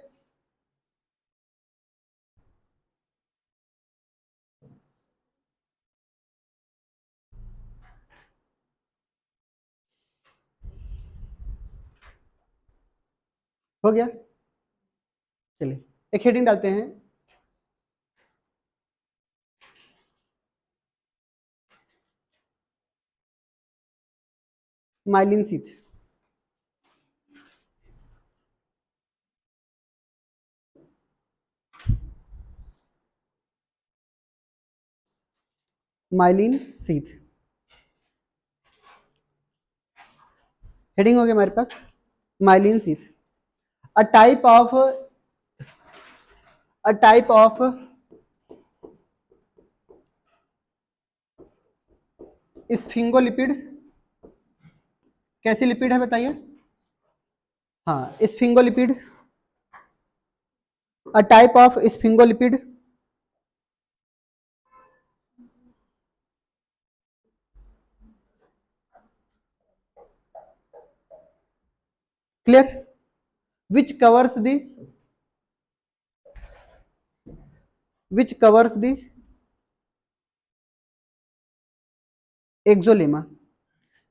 हो गया? चलिए एक हेडिंग डालते हैं, myelin sheath. Myelin sheath heading हो गया हमारे पास myelin sheath. A type of sphingolipid. कैसी लिपिड है बताइए? हाँ, sphingolipid. A type of sphingolipid clear, which covers the axolemma.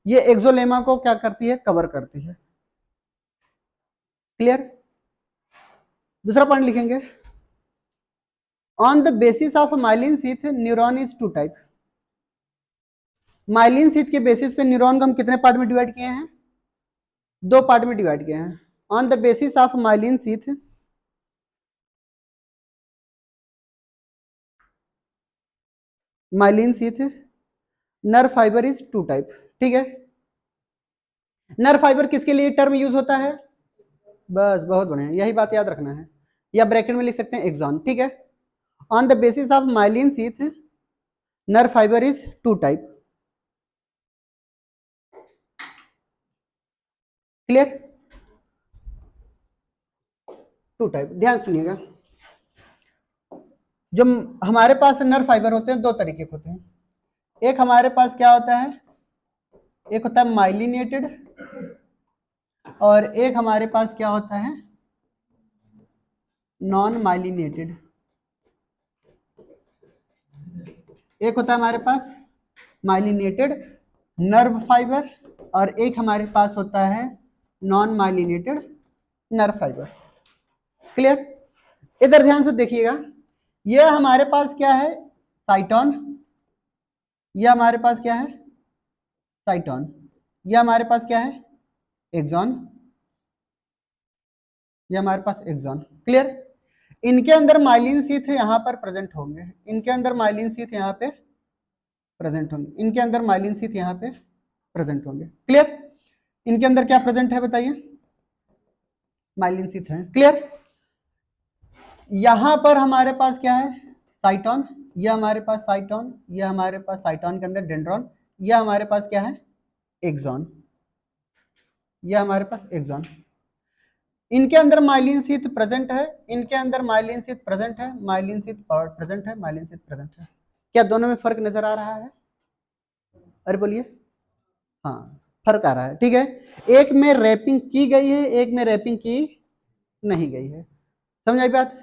ये एक्सोलेमा को क्या करती है? कवर करती है। क्लियर? दूसरा पॉइंट लिखेंगे on the basis of myelin sheath neuron is two type. Myelin sheath के बेसिस पे न्यूरॉन को हम कितने पार्ट में डिवाइड किए हैं? 2 पार्ट में डिवाइड किए हैं। On the basis of myelin sheath nerve fibre is two type. ठीक है, नर्व फाइबर किसके लिए टर्म यूज होता है? बस बहुत बढ़िया, यही बात याद रखना है, या ब्रैकेट में लिख सकते हैं एक्सॉन। ठीक है, on the basis of myelin sheath nerve fibre is two type. Clear? Two type, ध्यान सुनिएगा। जो हमारे पास नर्व फाइबर होते हैं दो तरीके के होते हैं। एक हमारे पास क्या होता है, एक होता है माइलिनेटेड, और एक हमारे पास क्या होता है, नॉन माइलिनेटेड। एक होता है हमारे पास माइलिनेटेड नर्व फाइबर, और एक हमारे पास होता है non myelinated nerve fibre. Clear? इधर ध्यान से देखिएगा, ये हमारे पास क्या है, साइटोन, ये हमारे पास क्या है, साइटोन, ये हमारे पास क्या है, एक्सॉन, ये हमारे पास एक्सॉन। क्लियर? इनके अंदर माइलिन शीथ यहाँ पर प्रेजेंट होंगे, इनके अंदर माइलिन शीथ यहाँ पे प्रेजेंट होंगे, इनके अंदर माइलिन शीथ यहाँ पे प्रेजेंट होंगे। क्लियर? इनके अंदर क्या प्रेजेंट है बताइए, माइलिन शीथ है। क्लियर? यहां पर हमारे पास क्या है, साइटोन, ये हमारे पास साइटोन, ये हमारे पास साइटोन के अंदर डेंड्रॉन, ये हमारे पास क्या है, एक्सॉन, ये हमारे पास एक्सॉन। इनके अंदर माइलिन शीथ प्रेजेंट है, इनके अंदर माइलिन शीथ प्रेजेंट है, माइलिन शीथ प्रेजेंट है, माइलिन शीथ प्रेजेंट है। क्या दोनों में फर्क नजर आ रहा है? अरे बोलिए। हाँ, फर्क आ रहा है। ठीक है, एक में रैपिंग की गई है, एक में रैपिंग की नहीं गई है। समझ आई बात?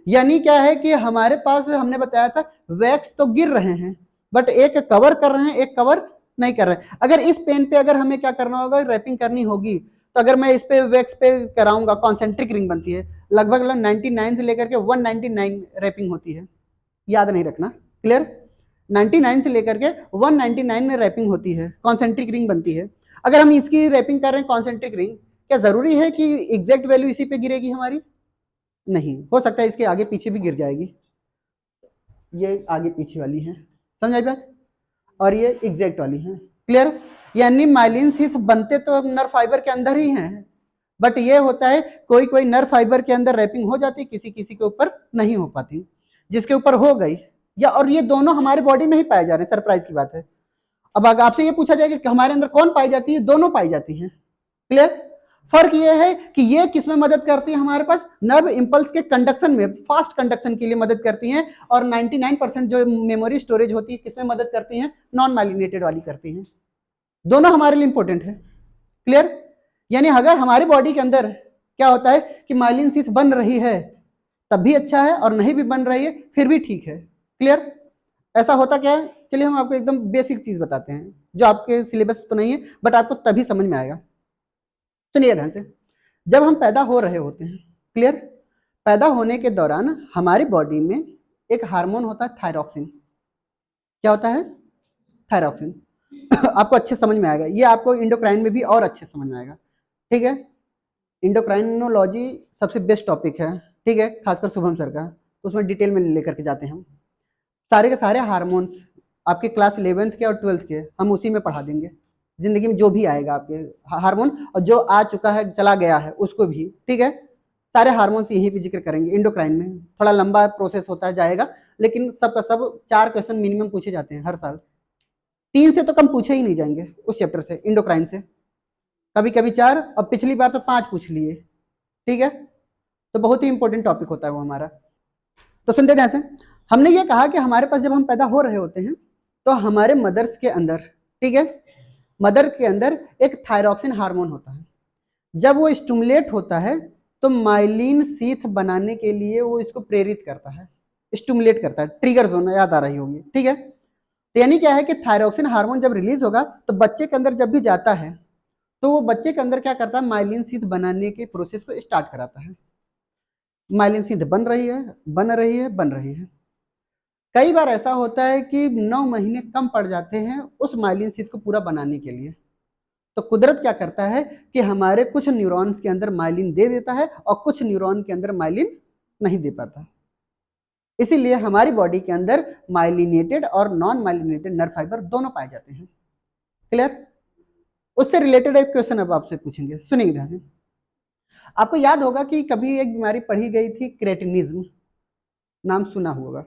यानी क्या है कि हमारे पास हमने बताया था वैक्स तो गिर रहे हैं, बट एक कवर कर रहे हैं, एक कवर नहीं कर रहे हैं। अगर इस पेन पे अगर हमें क्या करना होगा, रैपिंग करनी होगी, तो अगर मैं इस पे वैक्स पे कराऊंगा, कॉन्सेंट्रिक रिंग बनती है, लगभग 99 से लेकर के 199 रैपिंग होती है, याद नहीं रखना। क्लियर? 99 से लेकर के 199 में रैपिंग होती है, कॉन्सेंट्रिक रिंग बनती है। अगर हम इसकी रैपिंग कर रहे हैं कॉन्सेंट्रिक रिंग, क्या जरूरी है कि एग्जैक्ट वैल्यू इसी पे गिरेगी हमारी? नहीं, हो सकता है इसके आगे पीछे भी गिर जाएगी, ये आगे पीछे वाली है, समझ आई बात? और ये एग्जैक्ट वाली है। क्लियर? यानी माइलिन शीथ बनते तो नर्व फाइबर के अंदर ही हैं, बट ये होता है कोई कोई नर्व फाइबर के अंदर रैपिंग हो जाती, किसी किसी के ऊपर नहीं हो पाती, जिसके ऊपर हो गई, या और ये दोनों हमारी बॉडी में ही पाए जा रहे हैं। सरप्राइज की बात है। अब अगर आपसे ये पूछा जाएगा कि हमारे अंदर कौन पाई जाती है, दोनों पाई जाती हैं। क्लियर? फर्क ये है कि ये किसमें मदद करती है, हमारे पास नर्व इंपल्स के कंडक्शन में, फास्ट कंडक्शन के लिए मदद करती हैं, और 99% जो मेमोरी स्टोरेज होती है किसमें मदद करती हैं, नॉन माइलिनेटेड वाली करती हैं। दोनों हमारे लिए इंपॉर्टेंट है। क्लियर? यानी अगर हमारी बॉडी के अंदर क्या होता है कि माइलिन शीथ बन रही है तब भी अच्छा है, और नहीं भी बन रही है फिर भी ठीक है। क्लियर? ऐसा होता क्या है, चलिए हम आपको एकदम बेसिक चीज बताते हैं, जो आपके सिलेबस तो नहीं है, बट आपको तभी समझ में आएगा। सुनिए ध्यान से, जब हम पैदा हो रहे होते हैं, क्लियर, पैदा होने के दौरान हमारी बॉडी में एक हार्मोन होता है थायरॉक्सिन। क्या होता है? थायरॉक्सिन। आपको अच्छे समझ में आएगा, ये आपको इंडोक्राइन में भी और अच्छे समझ में आएगा। ठीक है, इंडोक्राइनोलॉजी सबसे बेस्ट टॉपिक है, ठीक है, खासकर शुभम सर का, तो उसमें डिटेल में लेकर के जाते हैं हम। सारे के सारे हार्मोन्स आपके क्लास 11th के और 12th के हम उसी में पढ़ा देंगे। जिंदगी में जो भी आएगा आपके हार्मोन, और जो आ चुका है चला गया है उसको भी, ठीक है, सारे हार्मोन्स यहीं पे जिक्र करेंगे। इंडोक्राइन में थोड़ा लंबा प्रोसेस होता है, जाएगा, लेकिन सबका सब 4 क्वेश्चन मिनिमम पूछे जाते हैं हर साल। 3 से तो कम पूछे ही नहीं जाएंगे उस चैप्टर से, इंडोक्राइन से। कभी कभी 4, और पिछली बार तो 5 पूछ लिए। ठीक है, तो बहुत ही इंपॉर्टेंट टॉपिक होता है वो हमारा। तो सुनते ध्यान से, हमने ये कहा कि हमारे पास जब हम पैदा हो रहे होते हैं तो हमारे मदर्स के अंदर, ठीक है, मदर के अंदर एक थायरॉक्सिन हार्मोन होता है। जब वो स्टिमुलेट होता है तो माइलिन शीथ बनाने के लिए वो इसको प्रेरित करता है, स्टिमुलेट करता है, ट्रिगर जोन याद आ रही होगी। ठीक है, तो यानी क्या है कि थायरॉक्सिन हार्मोन जब रिलीज होगा तो बच्चे के अंदर जब भी जाता है तो वो बच्चे के अंदर क्या करता है, माइलिन शीथ बनाने के प्रोसेस को स्टार्ट कराता है। माइलिन शीथ बन रही है, बन रही है, बन रही है। कई बार ऐसा होता है कि 9 महीने कम पड़ जाते हैं उस माइलिन शीथ को पूरा बनाने के लिए। तो कुदरत क्या करता है कि हमारे कुछ न्यूरॉन्स के अंदर माइलिन दे देता है और कुछ न्यूरॉन के अंदर माइलिन नहीं दे पाता। इसीलिए हमारी बॉडी के अंदर माइलिनेटेड और नॉन माइलिनेटेड नर्व फाइबर दोनों पाए जाते हैं। क्लियर? उससे रिलेटेड एक क्वेश्चन अब आपसे पूछेंगे, सुनिए ध्यान से। आपको याद होगा कि कभी एक बीमारी पढ़ी गई थी क्रेटिनिज्म, नाम सुना होगा,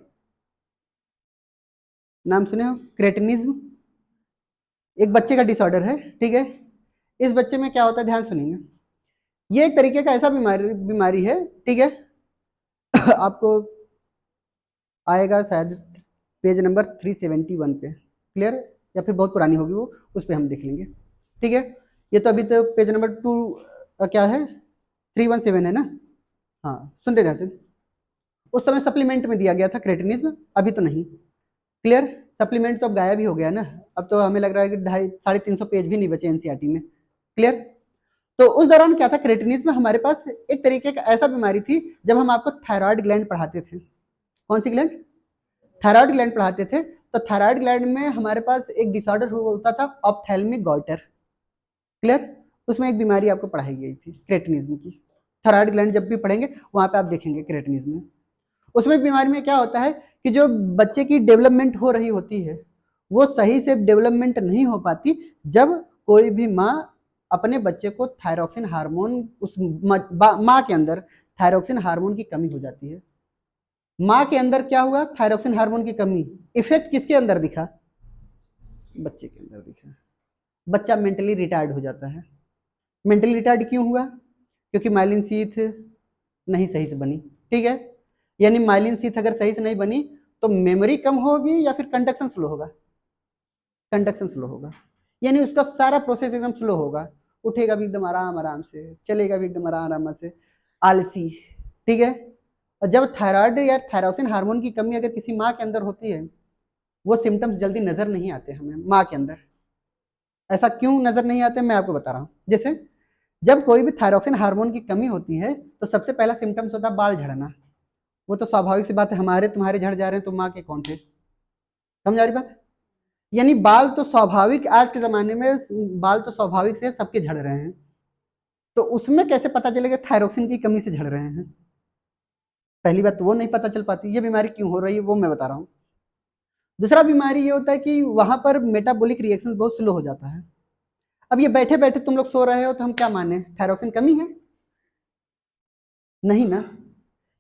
नाम सुने हो? क्रेटिनिज्म एक बच्चे का डिसऑर्डर है, ठीक है। इस बच्चे में क्या होता है, ध्यान सुनिएगा। ये एक तरीके का ऐसा बीमारी है, ठीक है। आपको आएगा शायद पेज नंबर 371 पे, क्लियर, या फिर बहुत पुरानी होगी वो, उस पर हम देख लेंगे, ठीक है। ये तो अभी तो पेज नंबर 2 क्या है, 317 है ना। हाँ, सुनते ध्यान से। उस समय सप्लीमेंट में दिया गया था क्रेटिनिज्म, अभी तो नहीं। क्लियर? सप्लीमेंट तो अब गायब ही हो गया ना, अब तो हमें लग रहा है कि 250-350 पेज भी नहीं बचे एनसीईआरटी में। क्लियर? तो उस दौरान क्या था, क्रेटिनिज्म में हमारे पास एक तरीके का ऐसा बीमारी थी, जब हम आपको थायराइड ग्लैंड पढ़ाते थे। कौन सी ग्लैंड? थायराइड ग्लैंड पढ़ाते थे। तो थायराइड ग्लैंड में हमारे पास एक डिसऑर्डर होता था, ऑप्थेल्मिक गॉइटर। क्लियर? उसमें एक बीमारी आपको पढ़ाई गई थी क्रेटिनिज्म की। थायराइड ग्लैंड जब भी पढ़ेंगे वहां पे आप देखेंगे क्रेटिनिज्म में। उसमें बीमारी में क्या होता है कि जो बच्चे की डेवलपमेंट हो रही होती है वो सही से डेवलपमेंट नहीं हो पाती जब कोई भी माँ अपने बच्चे को थायरोक्सिन हार्मोन, उस माँ के अंदर थायरोक्सिन हार्मोन की कमी हो जाती है। माँ के अंदर क्या हुआ, थायरोक्सिन हार्मोन की कमी, इफेक्ट किसके अंदर दिखा? बच्चे के अंदर दिखा। बच्चा मेंटली रिटायर्ड हो जाता है। मेंटली रिटायर्ड क्यों हुआ? क्योंकि माइलिन शीथ नहीं सही से बनी, ठीक है। यानी माइलिन शीथ अगर सही से नहीं बनी तो मेमोरी कम होगी या फिर कंडक्शन स्लो होगा? कंडक्शन स्लो होगा, यानी उसका सारा प्रोसेस एकदम स्लो होगा। उठेगा भी एकदम आराम आराम से, चलेगा भी एकदम आराम आराम से, आलसी, ठीक है। और जब थायराइड या थायरोक्सिन हार्मोन की कमी अगर किसी माँ के अंदर होती है, वो सिम्टम्स जल्दी नजर नहीं आते हमें माँ के अंदर। ऐसा क्यों नजर नहीं आते, मैं आपको बता रहा हूँ। जैसे जब कोई भी थायरोक्सिन हार्मोन की कमी होती है तो सबसे पहला सिम्टम्स होता है बाल झड़ना। वो तो स्वाभाविक सी बात है, हमारे तुम्हारे झड़ जा रहे हैं तो माँ के कौन से? समझ आ रही बात? यानी बाल तो स्वाभाविक, आज के जमाने में बाल तो स्वाभाविक से सबके झड़ रहे हैं, तो उसमें कैसे पता चलेगा थायरोक्सिन की कमी से झड़ रहे हैं? पहली बात तो वो नहीं पता चल पाती। ये बीमारी क्यों हो रही है वो मैं बता रहा हूँ। दूसरा बीमारी ये होता है कि वहां पर मेटाबॉलिक रिएक्शन बहुत स्लो हो जाता है। अब ये बैठे बैठे तुम लोग सो रहे हो तो हम क्या माने, थायरोक्सिन कमी है? नहीं ना।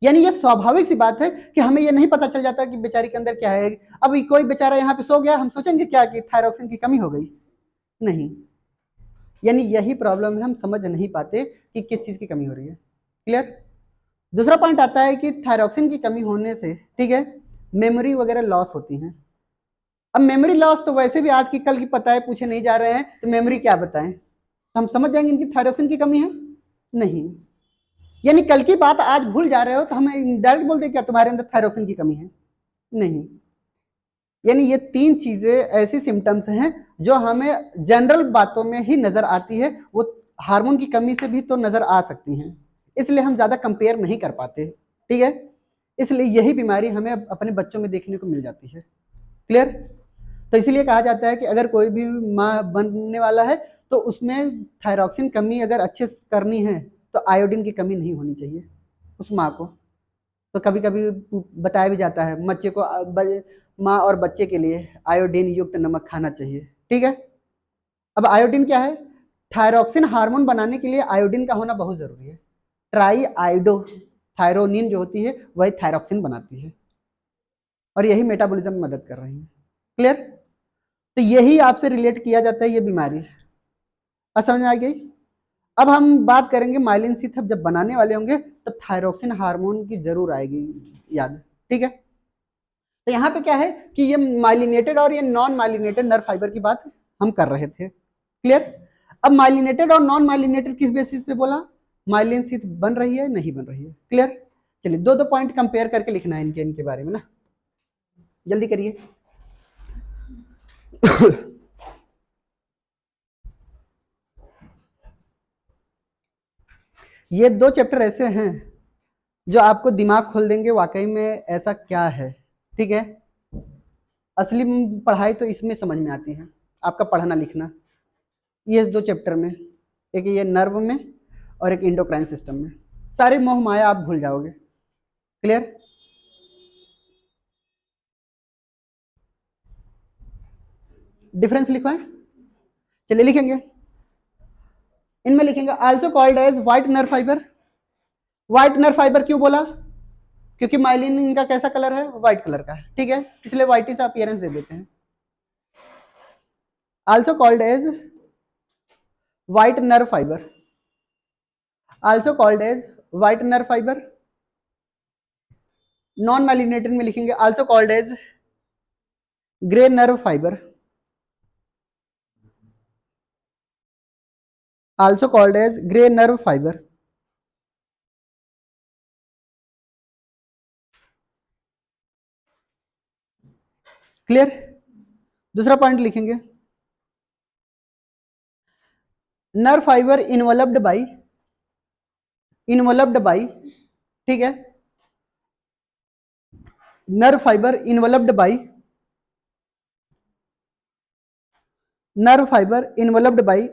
यानी ये स्वाभाविक सी बात है कि हमें ये नहीं पता चल जाता कि बेचारी के अंदर क्या है। अब कोई बेचारा यहाँ पे सो गया, हम सोचेंगे क्या कि थायरोक्सिन की कमी हो गई? नहीं। यानी यही प्रॉब्लम है, हम समझ नहीं पाते कि किस चीज की कमी हो रही है। क्लियर? दूसरा पॉइंट आता है कि थायरोक्सिन की कमी होने से, ठीक है, मेमोरी वगैरह लॉस होती है। अब मेमोरी लॉस तो वैसे भी आज की कल की पता है, पूछे नहीं जा रहे हैं तो मेमोरी क्या बताएं, तो हम समझ जाएंगे इनकी थायरोक्सिन की कमी है? नहीं। यानी कल की बात आज भूल जा रहे हो तो हमें डायरेक्ट बोल दे क्या तुम्हारे अंदर थायरोक्सिन की कमी है? नहीं। यानी ये तीन चीजें ऐसी सिम्टम्स हैं जो हमें जनरल बातों में ही नजर आती है, वो हार्मोन की कमी से भी तो नजर आ सकती हैं, इसलिए हम ज्यादा कंपेयर नहीं कर पाते, ठीक है। इसलिए यही बीमारी हमें अपने बच्चों में देखने को मिल जाती है। क्लियर? तो इसलिए कहा जाता है कि अगर कोई भी माँ बनने वाला है तो उसमें थायरोक्सिन कमी अगर अच्छे से करनी है तो आयोडीन की कमी नहीं होनी चाहिए उस माँ को। तो कभी कभी बताया भी जाता है बच्चे को, माँ और बच्चे के लिए आयोडीन युक्त नमक खाना चाहिए, ठीक है। अब आयोडीन क्या है? थायरोक्सिन हार्मोन बनाने के लिए आयोडीन का होना बहुत जरूरी है। ट्राई आयोडो थायरोनिन जो होती है वही थायरोक्सिन बनाती है और यही मेटाबॉलिज्म में मदद कर रही है। क्लियर? तो यही आपसे रिलेट किया जाता है ये बीमारी। अब समझ आ गई? अब हम बात करेंगे माइलिन शीथ जब बनाने वाले होंगे तब थायरोक्सिन हार्मोन की जरूर आएगी याद, ठीक है। तो यहाँ पे क्या है कि ये माइलिनेटेड और ये नॉन माइलिनेटेड नर्व फाइबर की बात हम कर रहे थे। क्लियर? अब माइलिनेटेड और नॉन माइलिनेटेड किस बेसिस पे बोला? माइलिन शीथ बन रही है नहीं बन रही है। क्लियर? चलिए दो दो पॉइंट कंपेयर करके लिखना है इनके बारे में ना, जल्दी करिए। ये दो चैप्टर ऐसे हैं जो आपको दिमाग खोल देंगे वाकई में ऐसा क्या है, ठीक है। असली पढ़ाई तो इसमें समझ में आती है, आपका पढ़ना लिखना। ये 2 चैप्टर में, एक ये नर्व में और एक इंडोक्राइन सिस्टम में। सारे मोह माया आप भूल जाओगे। क्लियर? डिफरेंस लिखो है, चलिए लिखेंगे। इनमें लिखेंगे also called as white nerve fibre. White nerve fibre क्यों बोला? क्योंकि माइलिन इनका कैसा कलर है? व्हाइट कलर का है, ठीक है, इसलिए व्हाइटी सा अपीयरेंस दे देते हैं। Also called as white nerve fibre, also called as white nerve fibre. Non myelinated में लिखेंगे also called as grey nerve fibre, also called as grey nerve fibre. Clear? दूसरा पॉइंट लिखेंगे नर्व फाइबर इन्वॉल्व्ड बाई, ठीक है, nerve fibre involved by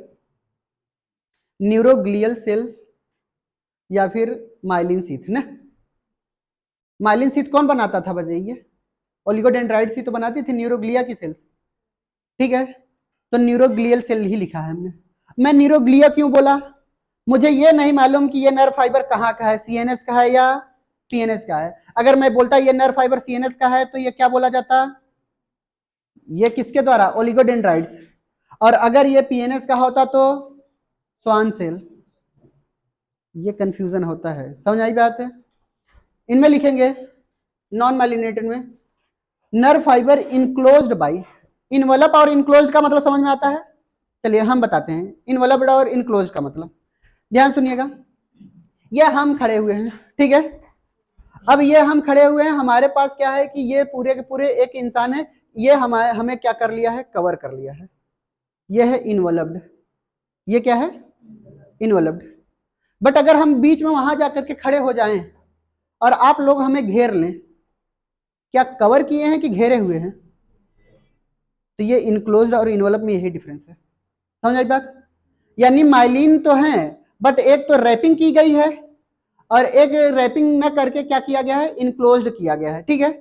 neuroglial cell या फिर माइलिन शीथ ना। माइलिन शीथ कौन बनाता था बताइए? ओलिगोडेंड्राइट्स ही तो बनाती थी न्यूरोग्लिया की सेल्स, ठीक है, तो न्यूरोग्लियल सेल ही लिखा है हमने। मैं न्यूरोग्लिया क्यों बोला? मुझे ये नहीं मालूम कि ये नर्व फाइबर कहाँ का है, सीएनएस का है या सीएनएस का है। अगर मैं बोलता ये नर्व फाइबर सीएनएस का है तो ये क्या बोला जाता? ये किसके द्वारा? ओलिगोडेंड्राइट्स। और अगर ये पीएनएस का होता तो स्वान सेल। ये कंफ्यूजन होता है, समझ आई बात है? इनमें लिखेंगे नॉन माइलिनेटेड में nerve fibre enclosed by, envelope और इनक्लोज्ड का मतलब समझ में आता है? चलिए हम बताते हैं इनवलप्ड और इनक्लोज्ड का मतलब। ध्यान सुनिएगा, ये हम खड़े हुए हैं, ठीक है, अब ये हम खड़े हुए हैं, हमारे पास क्या है कि ये पूरे के पूरे एक इंसान है, ये हमें क्या कर लिया है? कवर कर लिया है। ये है इनवलप्ड, ये क्या है? इनवलप्ड। बट अगर हम बीच में वहां जाकर के खड़े हो जाएं और आप लोग हमें घेर लें, क्या कवर किए हैं कि घेरे हुए हैं? तो ये इनक्लोज्ड और इनवलप में यही डिफरेंस है, समझ आई बात? यानी माइलिन तो है बट एक तो रैपिंग की गई है और एक रैपिंग न करके क्या किया गया है? इनक्लोज्ड किया गया है, ठीक है,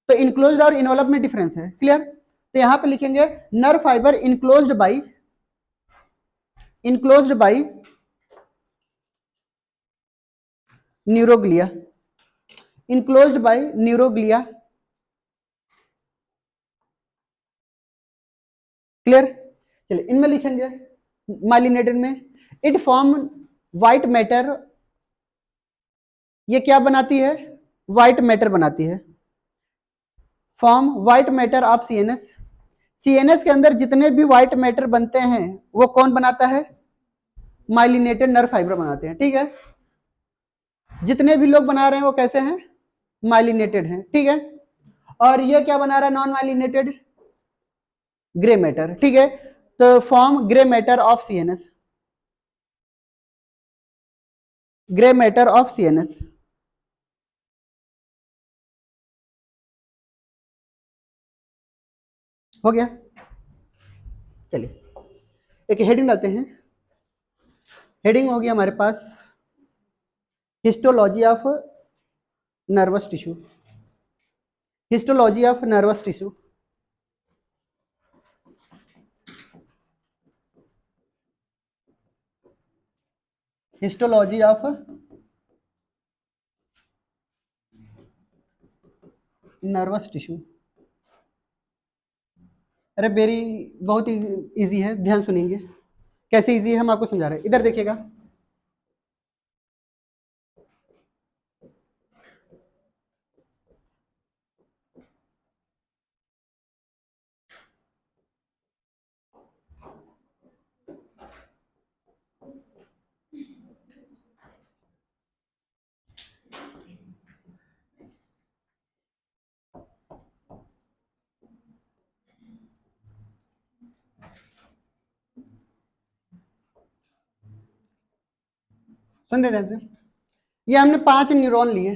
तो इनक्लोज्ड और इनवलप में डिफरेंस है। क्लियर? तो यहां पे लिखेंगे nerve fibre enclosed by neuroglia, enclosed by neuroglia. Clear? चलिए इनमें लिखेंगे माइलिनेटेड में इट फॉर्म व्हाइट मैटर, ये क्या बनाती है? व्हाइट मैटर बनाती है, form white matter of CNS. CNS के अंदर जितने भी व्हाइट मैटर बनते हैं वो कौन बनाता है? माइलिनेटेड नर्व फाइबर बनाते हैं, ठीक है, जितने भी लोग बना रहे हैं वो कैसे हैं? माइलिनेटेड हैं, ठीक है, और ये क्या बना रहा है? नॉन माइलिनेटेड ग्रे मैटर, ठीक है, तो form grey matter of CNS, grey matter of CNS. हो गया? चलिए एक हेडिंग डालते हैं। हेडिंग होगी हमारे पास histology of nervous tissue, histology of nervous tissue. Histology of nervous tissue. अरे वेरी बहुत इजी है, ध्यान सुनेंगे कैसे इजी है, हम आपको समझा रहे हैं, इधर देखिएगा। सुन दे ध्यान से, ये हमने 5 न्यूरॉन लिए।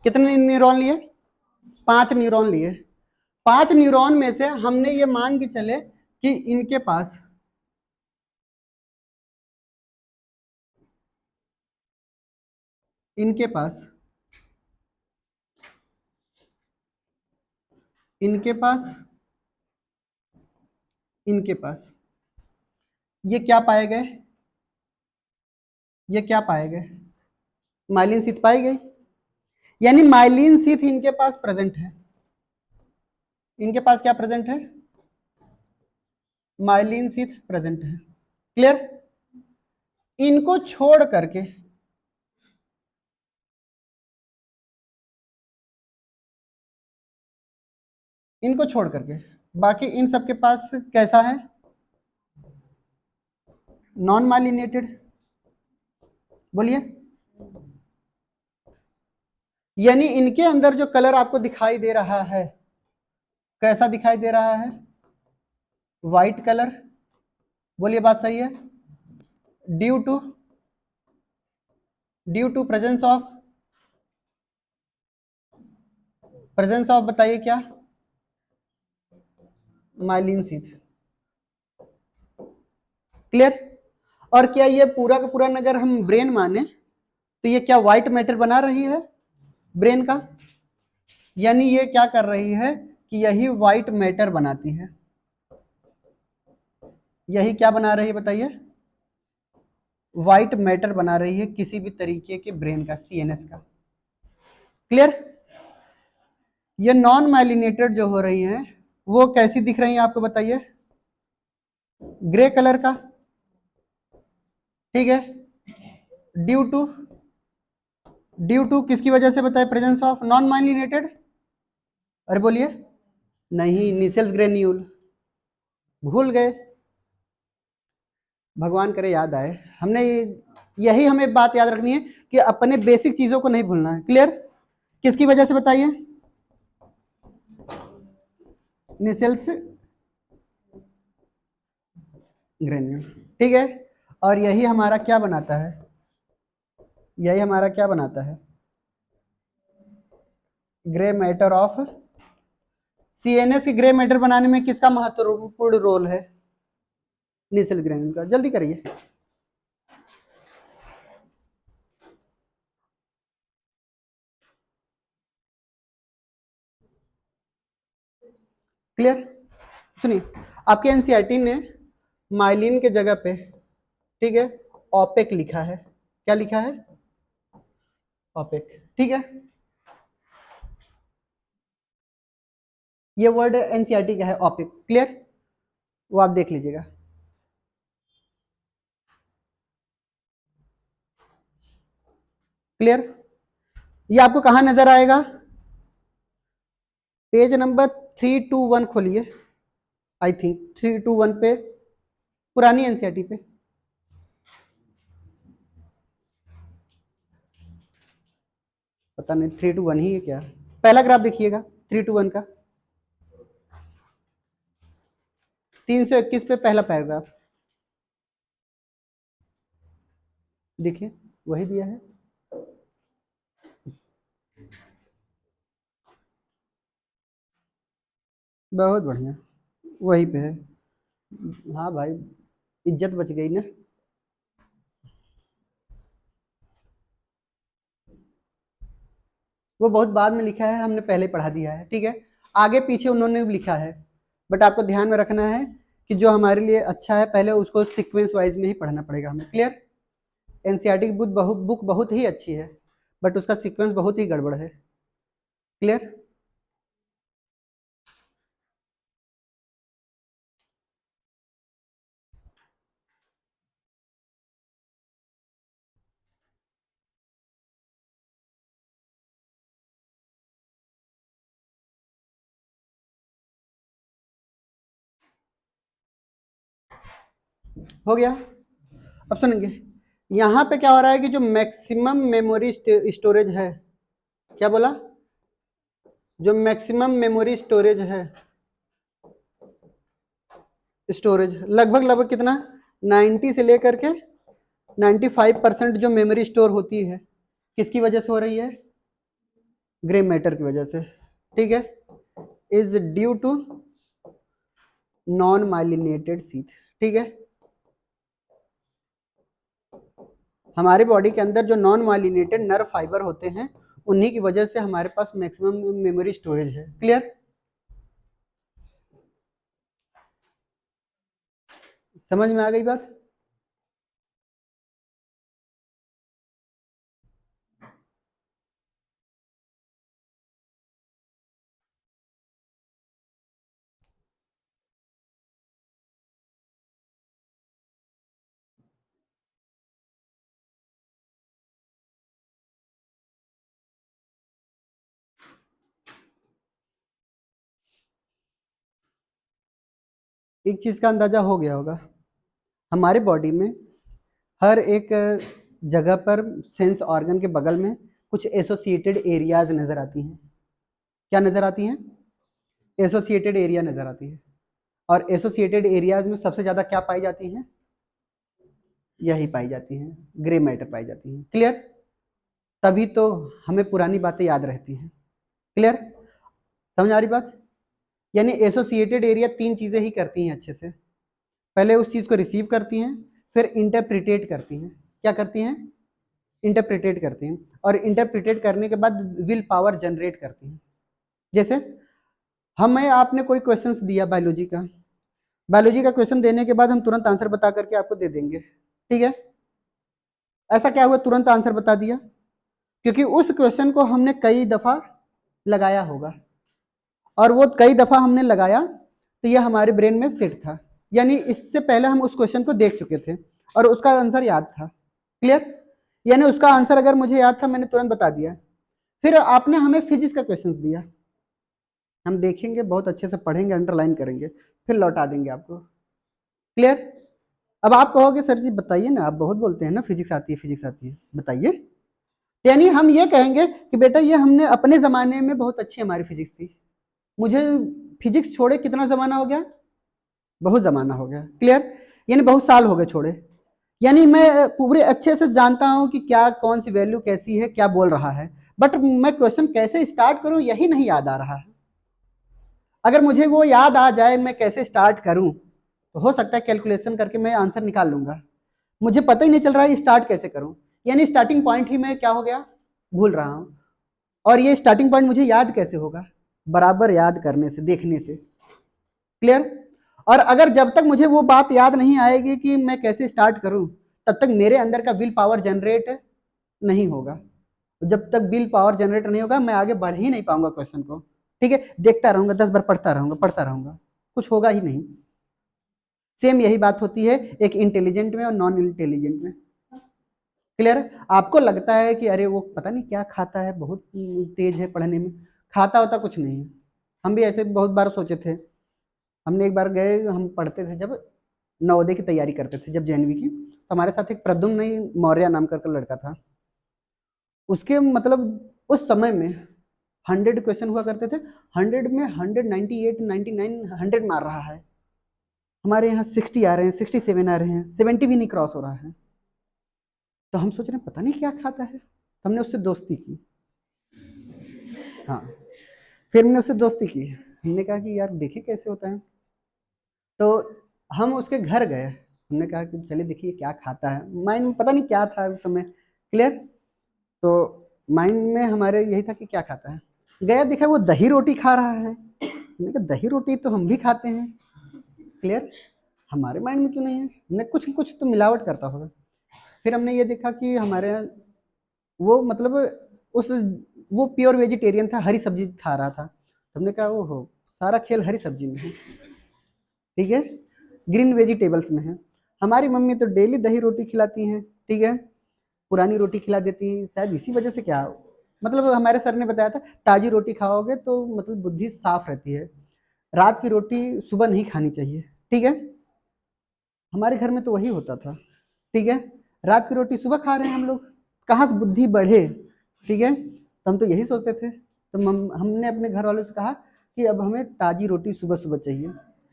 कितने न्यूरॉन लिए? 5 न्यूरॉन लिए। 5 न्यूरॉन में से हमने ये मान के चले कि इनके पास इनके पास इनके पास इनके पास ये क्या पाए गए, ये क्या पाए गए, माइलिन शीथ पाई गई। यानी माइलिन शीथ इनके पास प्रेजेंट है, इनके पास क्या प्रेजेंट है, माइलिन शीथ प्रेजेंट है। क्लियर। इनको छोड़ करके इनको छोड़ करके बाकी इन सबके पास कैसा है, नॉन माइलिनेटेड। बोलिए। यानी इनके अंदर जो कलर आपको दिखाई दे रहा है, कैसा दिखाई दे रहा है, व्हाइट कलर। बोलिए बात सही है। ड्यू टू प्रेजेंस ऑफ बताइए क्या, माइलिन शीथ। क्लियर। और क्या ये पूरा का पूरा अगर हम ब्रेन माने तो ये क्या व्हाइट मैटर बना रही है ब्रेन का, यानी ये क्या कर रही है कि यही व्हाइट मैटर बनाती है। यही क्या बना रही है बताइए, व्हाइट मैटर बना रही है किसी भी तरीके के ब्रेन का, सीएनएस का। क्लियर। ये नॉन माइलिनेटेड जो हो रही हैं वो कैसी दिख रही हैं आपको बताइए, ग्रे कलर का। ठीक है। ड्यू टू किसकी वजह से बताए, प्रेजेंस ऑफ नॉन माइलिनेटेड। अरे बोलिए। नहीं, निसेल्स ग्रेन्यूल। भूल गए, भगवान करे याद आए। हमने यही हमें बात याद रखनी है कि अपने बेसिक चीजों को नहीं भूलना है। क्लियर। किसकी वजह से बताइए, निसेल्स ग्रेन्यूल। ठीक है। और यही हमारा क्या बनाता है, यही हमारा क्या बनाता है, ग्रे मैटर ऑफ सीएनएस की। ग्रे मैटर बनाने में किसका महत्वपूर्ण रोल है, निसेल ग्रेन्यूल का। जल्दी करिए। क्लियर। सुनिए, आपके एनसीईआरटी ने माइलिन के जगह पे, ठीक है, ओपेक लिखा है। क्या लिखा है, ओपेक। ठीक है। ये वर्ड एनसीईआरटी का है, ओपेक। क्लियर। वो आप देख लीजिएगा। क्लियर। ये आपको कहां नजर आएगा, पेज नंबर 321 खोलिए। आई थिंक 321 पे, पुरानी एनसीईआरटी पे। पता नहीं 321 ही है क्या, पहला ग्राफ देखिएगा 321 का, 321 पे पहला पैराग्राफ देखिए, वही दिया है। बहुत बढ़िया, वही पे है। हाँ भाई, इज्जत बच गई ना। वो बहुत बाद में लिखा है, हमने पहले पढ़ा दिया है। ठीक है। आगे पीछे उन्होंने भी लिखा है, बट आपको ध्यान में रखना है कि जो हमारे लिए अच्छा है पहले उसको सीक्वेंस वाइज में ही पढ़ना पड़ेगा हमें। क्लियर। एनसीईआरटी की बुक बहुत ही अच्छी है, बट उसका सीक्वेंस बहुत ही गड़बड़ है। क्लियर। हो गया। अब सुनेंगे, यहाँ पे क्या हो रहा है कि जो मैक्सिमम मेमोरी स्टोरेज है, क्या बोला, जो मैक्सिमम मेमोरी स्टोरेज है, स्टोरेज लगभग लगभग कितना, 90 से लेकर के 95% जो मेमोरी स्टोर होती है किसकी वजह से हो रही है, ग्रे मैटर की वजह से। ठीक है। Is due to non myelinated sheath. ठीक है। हमारे बॉडी के अंदर जो नॉन माइलिनेटेड नर्व फाइबर होते हैं, उन्हीं की वजह से हमारे पास मैक्सिमम मेमोरी स्टोरेज है। क्लियर? समझ में आ गई बात? एक चीज का अंदाजा हो गया होगा, हमारे बॉडी में हर एक जगह पर सेंस ऑर्गन के बगल में कुछ एसोसिएटेड एरियाज नजर आती हैं। क्या नजर आती हैं? एसोसिएटेड एरिया नजर आती है। और एसोसिएटेड एरियाज में सबसे ज्यादा क्या पाई जाती हैं? यही पाई जाती हैं, ग्रे मैटर पाई जाती हैं। क्लियर? तभी तो हमें पुरानी बातें याद रहती हैं। क्लियर? समझ आ रही बात? यानी एसोसिएटेड एरिया तीन चीजें ही करती हैं अच्छे से। पहले उस चीज को रिसीव करती हैं, फिर इंटरप्रिटेट करती हैं। क्या करती हैं? इंटरप्रिटेट करती हैं। और इंटरप्रिटेट करने के बाद विल पावर जनरेट करती हैं। जैसे हमें आपने कोई क्वेश्चंस दिया बायोलॉजी का क्वेश्चन देने के बाद हम तुरंत आंसर बता करके आपको दे देंगे। ठीक है? ऐसा क्या हुआ तुरंत आंसर बता दिया? क्योंकि उस क्वेश्चन को हमने कई दफा लगाया होगा, और वो कई दफा हमने लगाया तो ये हमारे ब्रेन में सेट था। यानी इससे पहले हम उस क्वेश्चन को देख चुके थे और उसका आंसर याद था। क्लियर? यानी उसका आंसर अगर मुझे याद था, मैंने तुरंत बता दिया। फिर आपने हमें फिजिक्स का क्वेश्चन दिया, हम देखेंगे, बहुत अच्छे से पढ़ेंगे, अंडरलाइन करेंगे, फिर लौटा देंगे आपको। क्लियर? अब आप कहोगे सर जी बताइए ना, आप बहुत बोलते हैं ना फिजिक्स आती है फिजिक्स आती है, बताइए। यानी हम ये कहेंगे कि बेटा ये हमने अपने जमाने में बहुत अच्छी हमारी फिजिक्स थी, मुझे फिजिक्स छोड़े कितना जमाना हो गया? बहुत जमाना हो गया। क्लियर? यानी बहुत साल हो गए छोड़े। यानी मैं पूरे अच्छे से जानता हूं कि क्या कौन सी वैल्यू कैसी है, क्या बोल रहा है, बट मैं क्वेश्चन कैसे स्टार्ट करूं यही नहीं याद आ रहा है। अगर मुझे वो याद आ जाए मैं कैसे स्टार्ट करूं, तो हो सकता है कैलकुलेशन करके मैं आंसर निकाल लूंगा। मुझे पता ही नहीं चल रहा है स्टार्ट कैसे करूं, यानी स्टार्टिंग पॉइंट ही मैं क्या हो गया, भूल रहा हूं। और ये स्टार्टिंग पॉइंट मुझे याद कैसे होगा? बराबर याद करने से, देखने से। क्लियर? और अगर जब तक मुझे वो बात याद नहीं आएगी कि मैं कैसे स्टार्ट करूं, तब तक मेरे अंदर का विल पावर जनरेट नहीं होगा। जब तक विल पावर जनरेट नहीं होगा मैं आगे बढ़ ही नहीं पाऊंगा क्वेश्चन को। ठीक है? देखता रहूंगा, 10 बार पढ़ता रहूंगा, कुछ होगा ही नहीं। सेम यही बात होती है एक इंटेलिजेंट में और नॉन इंटेलिजेंट में। क्लियर? आपको लगता है कि अरे वो पता नहीं क्या खाता है, बहुत तेज है पढ़ने में, खाता होता कुछ नहीं है। हम भी ऐसे बहुत बार सोचे थे। हमने एक बार गए, हम पढ़ते थे जब नवोदय की तैयारी करते थे जब जेएनवी की, तो हमारे साथ एक प्रद्युम्न मौर्य नाम का लड़का था। उसके मतलब उस समय में 100 क्वेश्चन हुआ करते थे, 100 में 198 99 100 मार रहा है। हमारे यहाँ 60 आ रहे हैं, 67 आ रहे हैं, 70 भी नहीं क्रॉस हो रहा है। तो हम सोच रहे हैं पता नहीं क्या खाता है, तो हमने उससे दोस्ती की। हाँ, फिर हमने उससे दोस्ती की, हमने कहा कि यार देखिए कैसे होता है। तो हम उसके घर गए, हमने कहा कि चलिए देखिए क्या खाता है, माइंड में पता नहीं क्या था उस समय। क्लियर? तो माइंड में हमारे यही था कि क्या खाता है। गया देखा वो दही रोटी खा रहा है, हमने कहा दही रोटी तो हम भी खाते हैं। क्लियर? हमारे माइंड में क्यों नहीं है, हमने कुछ कुछ तो मिलावट करता होगा। फिर हमने ये देखा कि हमारे यहाँ वो मतलब उस वो प्योर वेजिटेरियन था, हरी सब्जी खा रहा था। तो हमने कहा वो हो सारा खेल हरी सब्जी में है। ठीक है? ग्रीन वेजिटेबल्स में है। हमारी मम्मी तो डेली दही रोटी खिलाती हैं। ठीक है? पुरानी रोटी खिला देती हैं, शायद इसी वजह से क्या मतलब हमारे सर ने बताया था ताजी रोटी खाओगे तो मतलब बुद्धि साफ रहती है, रात की रोटी सुबह नहीं खानी चाहिए। ठीक है? हमारे घर में तो वही होता था। ठीक है? रात की रोटी सुबह खा रहे हैं हम लोग, कहाँ से बुद्धि बढ़े। ठीक है? तो हम तो यही सोचते थे। तो हमने अपने घर वालों से कहा कि अब हमें ताजी रोटी सुबह सुबह चाहिए।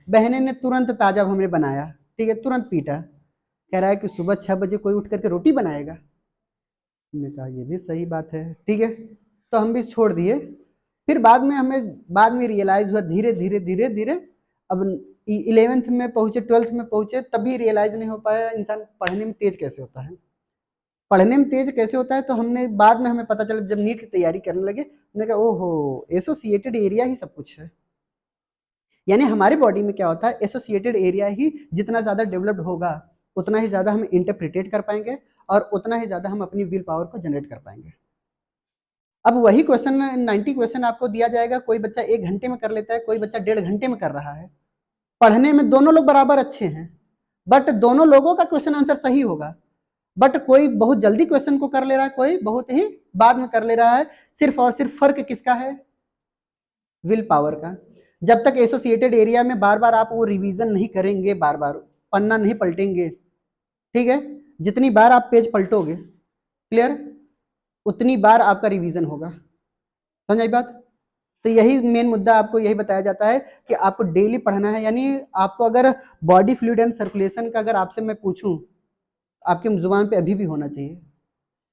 बहने ने तुरंत ताजा हमें बनाया। ठीक है? तुरंत पीटा, कह रहा है कि सुबह 6 बजे कोई उठ करके रोटी बनाएगा। हमने कहा ये भी सही बात है। ठीक है? तो हम भी छोड़ दिए। फिर बाद में रियलाइज हुआ, धीरे धीरे धीरे धीरे, अब 11th में पहुंचे, 12th में पहुंचे, तभी रियलाइज नहीं हो पाया इंसान पढ़ने में तेज कैसे होता है। पढ़ने में तेज कैसे होता है, तो हमने बाद में हमें पता चला जब नीट की तैयारी करने लगे, हमने कहा ओहो एसोसिएटेड एरिया ही सब कुछ है। यानी हमारी बॉडी में क्या होता है, एसोसिएटेड एरिया ही जितना ज़्यादा डेवलप्ड होगा उतना ही ज़्यादा हम इंटरप्रिटेट कर पाएंगे और उतना ही ज़्यादा हम अपनी विल पावर को जनरेट कर पाएंगे। अब वही क्वेश्चन 90 क्वेश्चन आपको दिया जाएगा, कोई बच्चा 1 घंटे में कर लेता है, कोई बच्चा 1.5 घंटे में कर रहा है। पढ़ने में दोनों लोग बराबर अच्छे हैं, बट दोनों लोगों का क्वेश्चन आंसर सही होगा, बट कोई बहुत जल्दी क्वेश्चन को कर ले रहा है, कोई बहुत ही बाद में कर ले रहा है। सिर्फ और सिर्फ फर्क किसका है, विल पावर का। जब तक एसोसिएटेड एरिया में बार बार आप वो रिवीजन नहीं करेंगे, बार बार पन्ना नहीं पलटेंगे, ठीक है, जितनी बार आप पेज पलटोगे, क्लियर, उतनी बार आपका रिवीजन होगा। समझ आई बात। तो यही मेन मुद्दा आपको यही बताया जाता है कि आपको डेली पढ़ना है। यानी आपको अगर बॉडी फ्लूइड एंड सर्कुलेशन का अगर आपसे मैं पूछूं, आपके जुबान पे अभी भी होना चाहिए।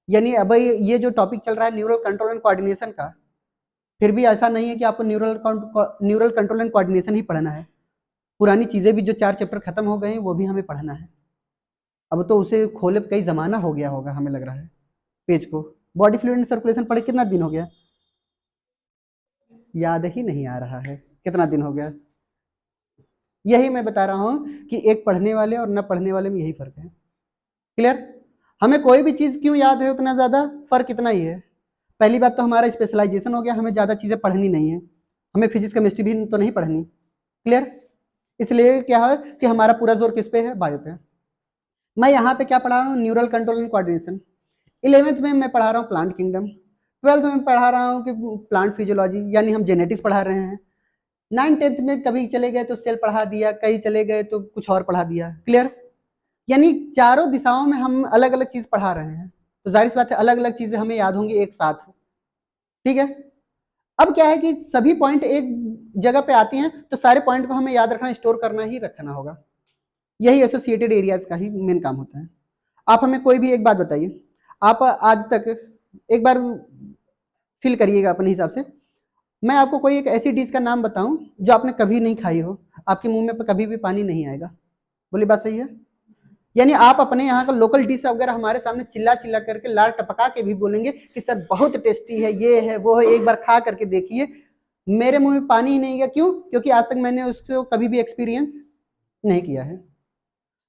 यानी अब ये जो टॉपिक चल रहा है न्यूरल कंट्रोल एंड कोऑर्डिनेशन का, फिर भी ऐसा नहीं है कि आपको न्यूरल कंट्रोल एंड कोऑर्डिनेशन ही पढ़ना है। पुरानी चीज़ें भी जो 4 चैप्टर खत्म हो गए हैं वो भी हमें पढ़ना है। अब तो उसे खोले कई ज़माना हो गया होगा, हमें लग रहा है पेज को। बॉडी फ्लूइड एंड सर्कुलेशन पढ़े कितना दिन हो गया, याद ही नहीं आ रहा है कितना दिन हो गया। यही मैं बता रहा हूँ कि एक पढ़ने वाले और न पढ़ने वाले में यही फ़र्क है। क्लियर। हमें कोई भी चीज़ क्यों याद है उतना ज़्यादा, फ़र्क इतना ही है। पहली बात तो हमारा स्पेशलाइजेशन हो गया, हमें ज़्यादा चीज़ें पढ़नी नहीं है, हमें फिजिक्स केमिस्ट्री भी तो नहीं पढ़नी। क्लियर। इसलिए क्या है कि हमारा पूरा जोर किस पे है, बायो पे। मैं यहाँ पे क्या पढ़ा रहा हूँ, neural control and coordination. 11th में मैं पढ़ा रहा हूँ प्लांट किंगडम। 12th में पढ़ा रहा हूँ कि प्लांट फिजियोलॉजी, यानी हम जेनेटिक्स पढ़ा रहे हैं। 9th-10th में कभी चले गए तो सेल पढ़ा दिया, कहीं चले गए तो कुछ और पढ़ा दिया। क्लियर। यानी चारों दिशाओं में हम अलग अलग चीज़ पढ़ा रहे हैं, तो जाहिर सी बात है अलग अलग चीज़ें हमें याद होंगी एक साथ। ठीक है। अब क्या है कि सभी पॉइंट एक जगह पे आती हैं, तो सारे पॉइंट को हमें याद रखना, स्टोर करना ही रखना होगा। यही एसोसिएटेड एरियाज का ही मेन काम होता है। आप हमें कोई भी एक बात बताइए, आप आज तक एक बार फील करिएगा अपने हिसाब से, मैं आपको कोई एक ऐसी डिश का नाम बताऊं जो आपने कभी नहीं खाई हो, आपके मुंह में कभी भी पानी नहीं आएगा। बोली बात सही है। यानी आप अपने यहाँ का लोकल डिश अगर हमारे सामने चिल्ला चिल्ला करके लार टपका के भी बोलेंगे कि सर बहुत टेस्टी है, ये है वो है, एक बार खा करके देखिए, मेरे मुंह में पानी ही नहीं गया। क्यों? क्योंकि आज तक मैंने उसको कभी भी एक्सपीरियंस नहीं किया है।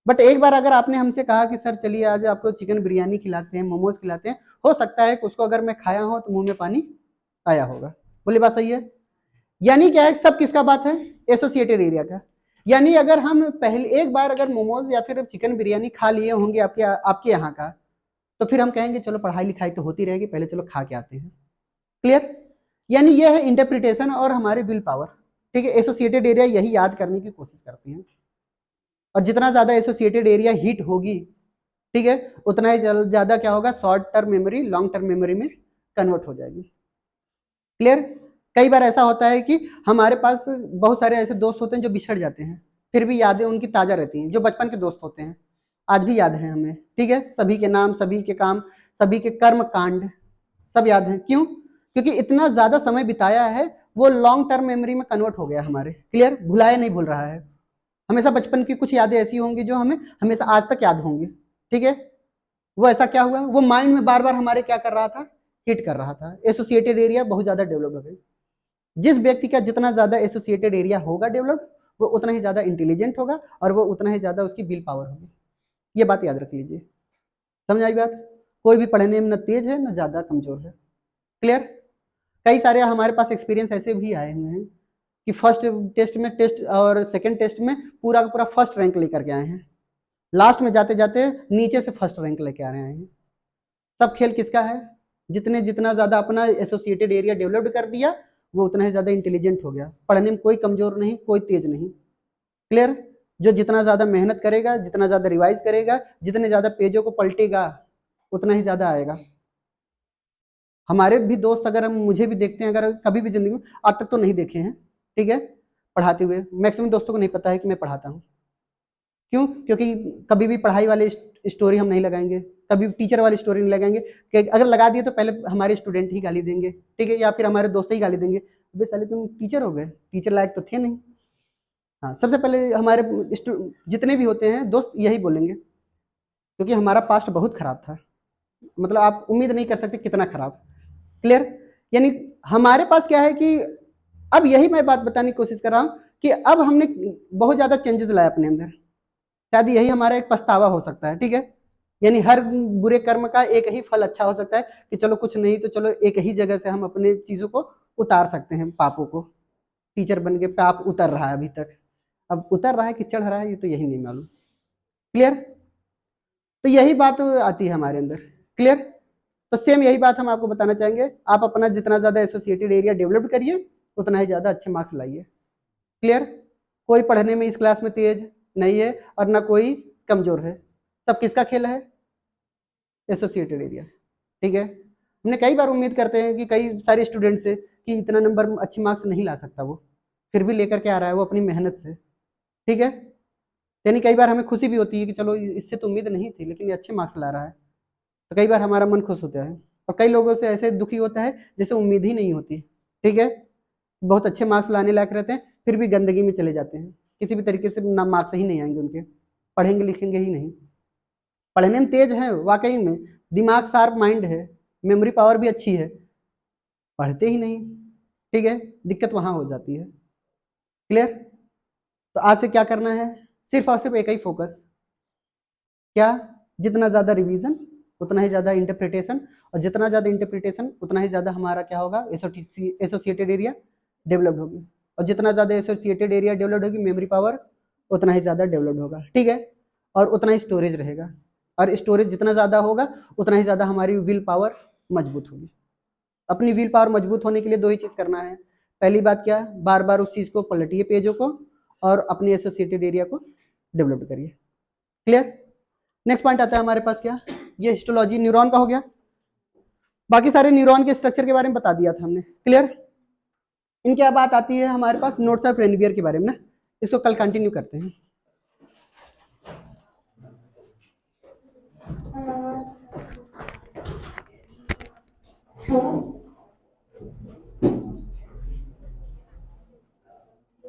बट एक बार अगर आपने हमसे कहा कि सर चलिए आज आपको चिकन बिरयानी खिलाते हैं, मोमोज खिलाते हैं, हो सकता है कि उसको अगर मैं खाया हूँ तो मुंह में पानी आया होगा। बोली बात सही है। यानी क्या है, सब किसका बात है, एसोसिएटेड एरिया का। यानी अगर हम पहले एक बार अगर मोमोज या फिर चिकन बिरयानी खा लिए होंगे आपके यहाँ का, तो फिर हम कहेंगे चलो पढ़ाई लिखाई तो होती रहेगी, पहले चलो खा के आते हैं। क्लियर। यानी यह है इंटरप्रिटेशन और हमारे विल पावर। ठीक है, एसोसिएटेड एरिया यही याद करने की कोशिश करते हैं, और जितना ज्यादा एसोसिएटेड एरिया हीट होगी, ठीक है, उतना ही ज्यादा क्या होगा, short term memory long term memory में कन्वर्ट हो जाएगी। क्लियर। कई बार ऐसा होता है कि हमारे पास बहुत सारे ऐसे दोस्त होते हैं जो बिछड़ जाते हैं, फिर भी यादें उनकी ताजा रहती हैं, जो बचपन के दोस्त होते हैं आज भी याद है हमें। ठीक है, सभी के नाम, सभी के काम, सभी के कर्म कांड सब याद हैं। क्यों? क्योंकि इतना ज्यादा समय बिताया है, वो लॉन्ग टर्म मेमोरी में कन्वर्ट हो गया हमारे। क्लियर। भुलाया नहीं भूल रहा है, हमेशा बचपन की कुछ यादें ऐसी होंगी जो हमें हमेशा आज तक याद होंगी। ठीक है। वो ऐसा क्या हुआ, वो माइंड में बार बार हमारे क्या कर रहा था, हिट कर रहा था। एसोसिएटेड एरिया बहुत ज्यादा डेवलप हो गई। जिस व्यक्ति का जितना ज्यादा एसोसिएटेड एरिया होगा डेवलप, वो उतना ही ज्यादा इंटेलिजेंट होगा और वो उतना ही ज्यादा उसकी विल पावर होगी। ये बात याद रख लीजिए। समझ आई बात। कोई भी पढ़ने में न तेज है न ज्यादा कमजोर है। क्लियर। कई सारे हमारे पास एक्सपीरियंस ऐसे भी आए हुए हैं कि फर्स्ट टेस्ट में टेस्ट और सेकंड टेस्ट में पूरा का पूरा फर्स्ट रैंक लेकर के आए हैं, लास्ट में जाते जाते नीचे से फर्स्ट रैंक लेके आ रहे हैं। सब खेल किसका है, जितने जितना ज्यादा अपना एसोसिएटेड एरिया डेवलप्ड कर दिया, वो उतना ही ज्यादा इंटेलिजेंट हो गया। पढ़ने में कोई कमजोर नहीं, कोई तेज नहीं। क्लियर। जो जितना ज्यादा मेहनत करेगा, जितना ज्यादा रिवाइज करेगा, जितने ज्यादा पेजों को पलटेगा, उतना ही ज्यादा आएगा। हमारे भी दोस्त अगर हम मुझे भी देखते हैं, अगर कभी भी जिंदगी में आज तक तो नहीं देखे हैं, ठीक है, पढ़ाते हुए, मैक्सिमम दोस्तों को नहीं पता है कि मैं पढ़ाता हूँ। क्यों? क्योंकि कभी भी पढ़ाई वाली स्टोरी हम नहीं लगाएंगे, कभी टीचर वाली स्टोरी नहीं लगाएंगे, कि अगर लगा दिए तो पहले हमारे स्टूडेंट ही गाली देंगे, ठीक है, या फिर हमारे दोस्त ही गाली देंगे, अबे साले तुम टीचर हो गए, टीचर लायक तो थे नहीं। हाँ, सबसे पहले हमारे जितने भी होते हैं दोस्त यही बोलेंगे, क्योंकि हमारा पास्ट बहुत खराब था। मतलब आप उम्मीद नहीं कर सकते कितना खराब। क्लियर? यानी हमारे पास क्या है कि अब यही मैं बात बताने की कोशिश कर रहा हूं कि अब हमने बहुत ज्यादा चेंजेस लाए अपने अंदर, शायद यही हमारा एक पछतावा हो सकता है। ठीक है? यानी हर बुरे कर्म का एक ही फल अच्छा हो सकता है कि चलो कुछ नहीं तो चलो एक ही जगह से हम अपने चीजों को उतार सकते हैं, पापों को। टीचर बन के पाप उतर रहा है अभी तक, अब उतर रहा है कि चढ़ रहा है ये तो यही नहीं मालूम। क्लियर? तो यही बात आती है हमारे अंदर। क्लियर? तो सेम यही बात हम आपको बताना चाहेंगे, आप अपना जितना ज्यादा एसोसिएटेड एरिया डेवलप करिए उतना ही ज्यादा अच्छे मार्क्स लाइए। क्लियर? कोई पढ़ने में इस क्लास में तेज नहीं है और ना कोई कमजोर है, सब किसका खेल है? Associated area. ठीक है? हमने कई बार उम्मीद करते हैं कि कई सारे स्टूडेंट से कि इतना नंबर अच्छे मार्क्स नहीं ला सकता वो, फिर भी लेकर के आ रहा है वो अपनी मेहनत से। ठीक है? यानी कई बार हमें खुशी भी होती है कि चलो इससे तो उम्मीद नहीं थी लेकिन ये अच्छे मार्क्स ला रहा है, तो कई बार हमारा मन खुश होता है। और कई लोगों से ऐसे दुखी होता है जैसे उम्मीद ही नहीं होती। ठीक है? बहुत अच्छे मार्क्स लाने लायक रहते हैं फिर भी गंदगी में चले जाते हैं, किसी भी तरीके से ना मार्क्स ही नहीं आएंगे उनके, पढ़ेंगे लिखेंगे ही नहीं। पढ़ने में तेज है वाकई में, दिमाग शार्प माइंड है, मेमोरी पावर भी अच्छी है, पढ़ते ही नहीं। ठीक है? दिक्कत वहां हो जाती है। क्लियर? तो आज से क्या करना है? सिर्फ और सिर्फ एक ही फोकस, क्या? जितना ज्यादा रिवीजन उतना ही ज्यादा इंटरप्रिटेशन, और जितना ज्यादा इंटरप्रिटेशन उतना ही ज्यादा हमारा क्या होगा? एसोसिएटेड एरिया डेवलप्ड होगी, और जितना ज्यादा एसोसिएटेड एरिया डेवलप्ड होगी मेमोरी पावर उतना ही ज्यादा डेवलप्ड होगा। ठीक है? और उतना ही स्टोरेज रहेगा, और स्टोरेज जितना ज्यादा होगा उतना ही ज्यादा हमारी विल पावर मजबूत होगी। अपनी विल पावर मजबूत होने के लिए दो ही चीज करना है। पहली बात क्या? बार बार उस चीज को पलटिए पेजों को, और अपने एसोसिएटेड एरिया को डेवलप करिए। क्लियर? नेक्स्ट पॉइंट आता है हमारे पास क्या? ये हिस्टोलॉजी न्यूरॉन का हो गया, बाकी सारे न्यूरॉन के स्ट्रक्चर के बारे में बता दिया था हमने। क्लियर? इनकी अब बात आती है हमारे पास नोट्स ऑफ रेनवियर के बारे में ना, इसको कल कंटिन्यू करते हैं।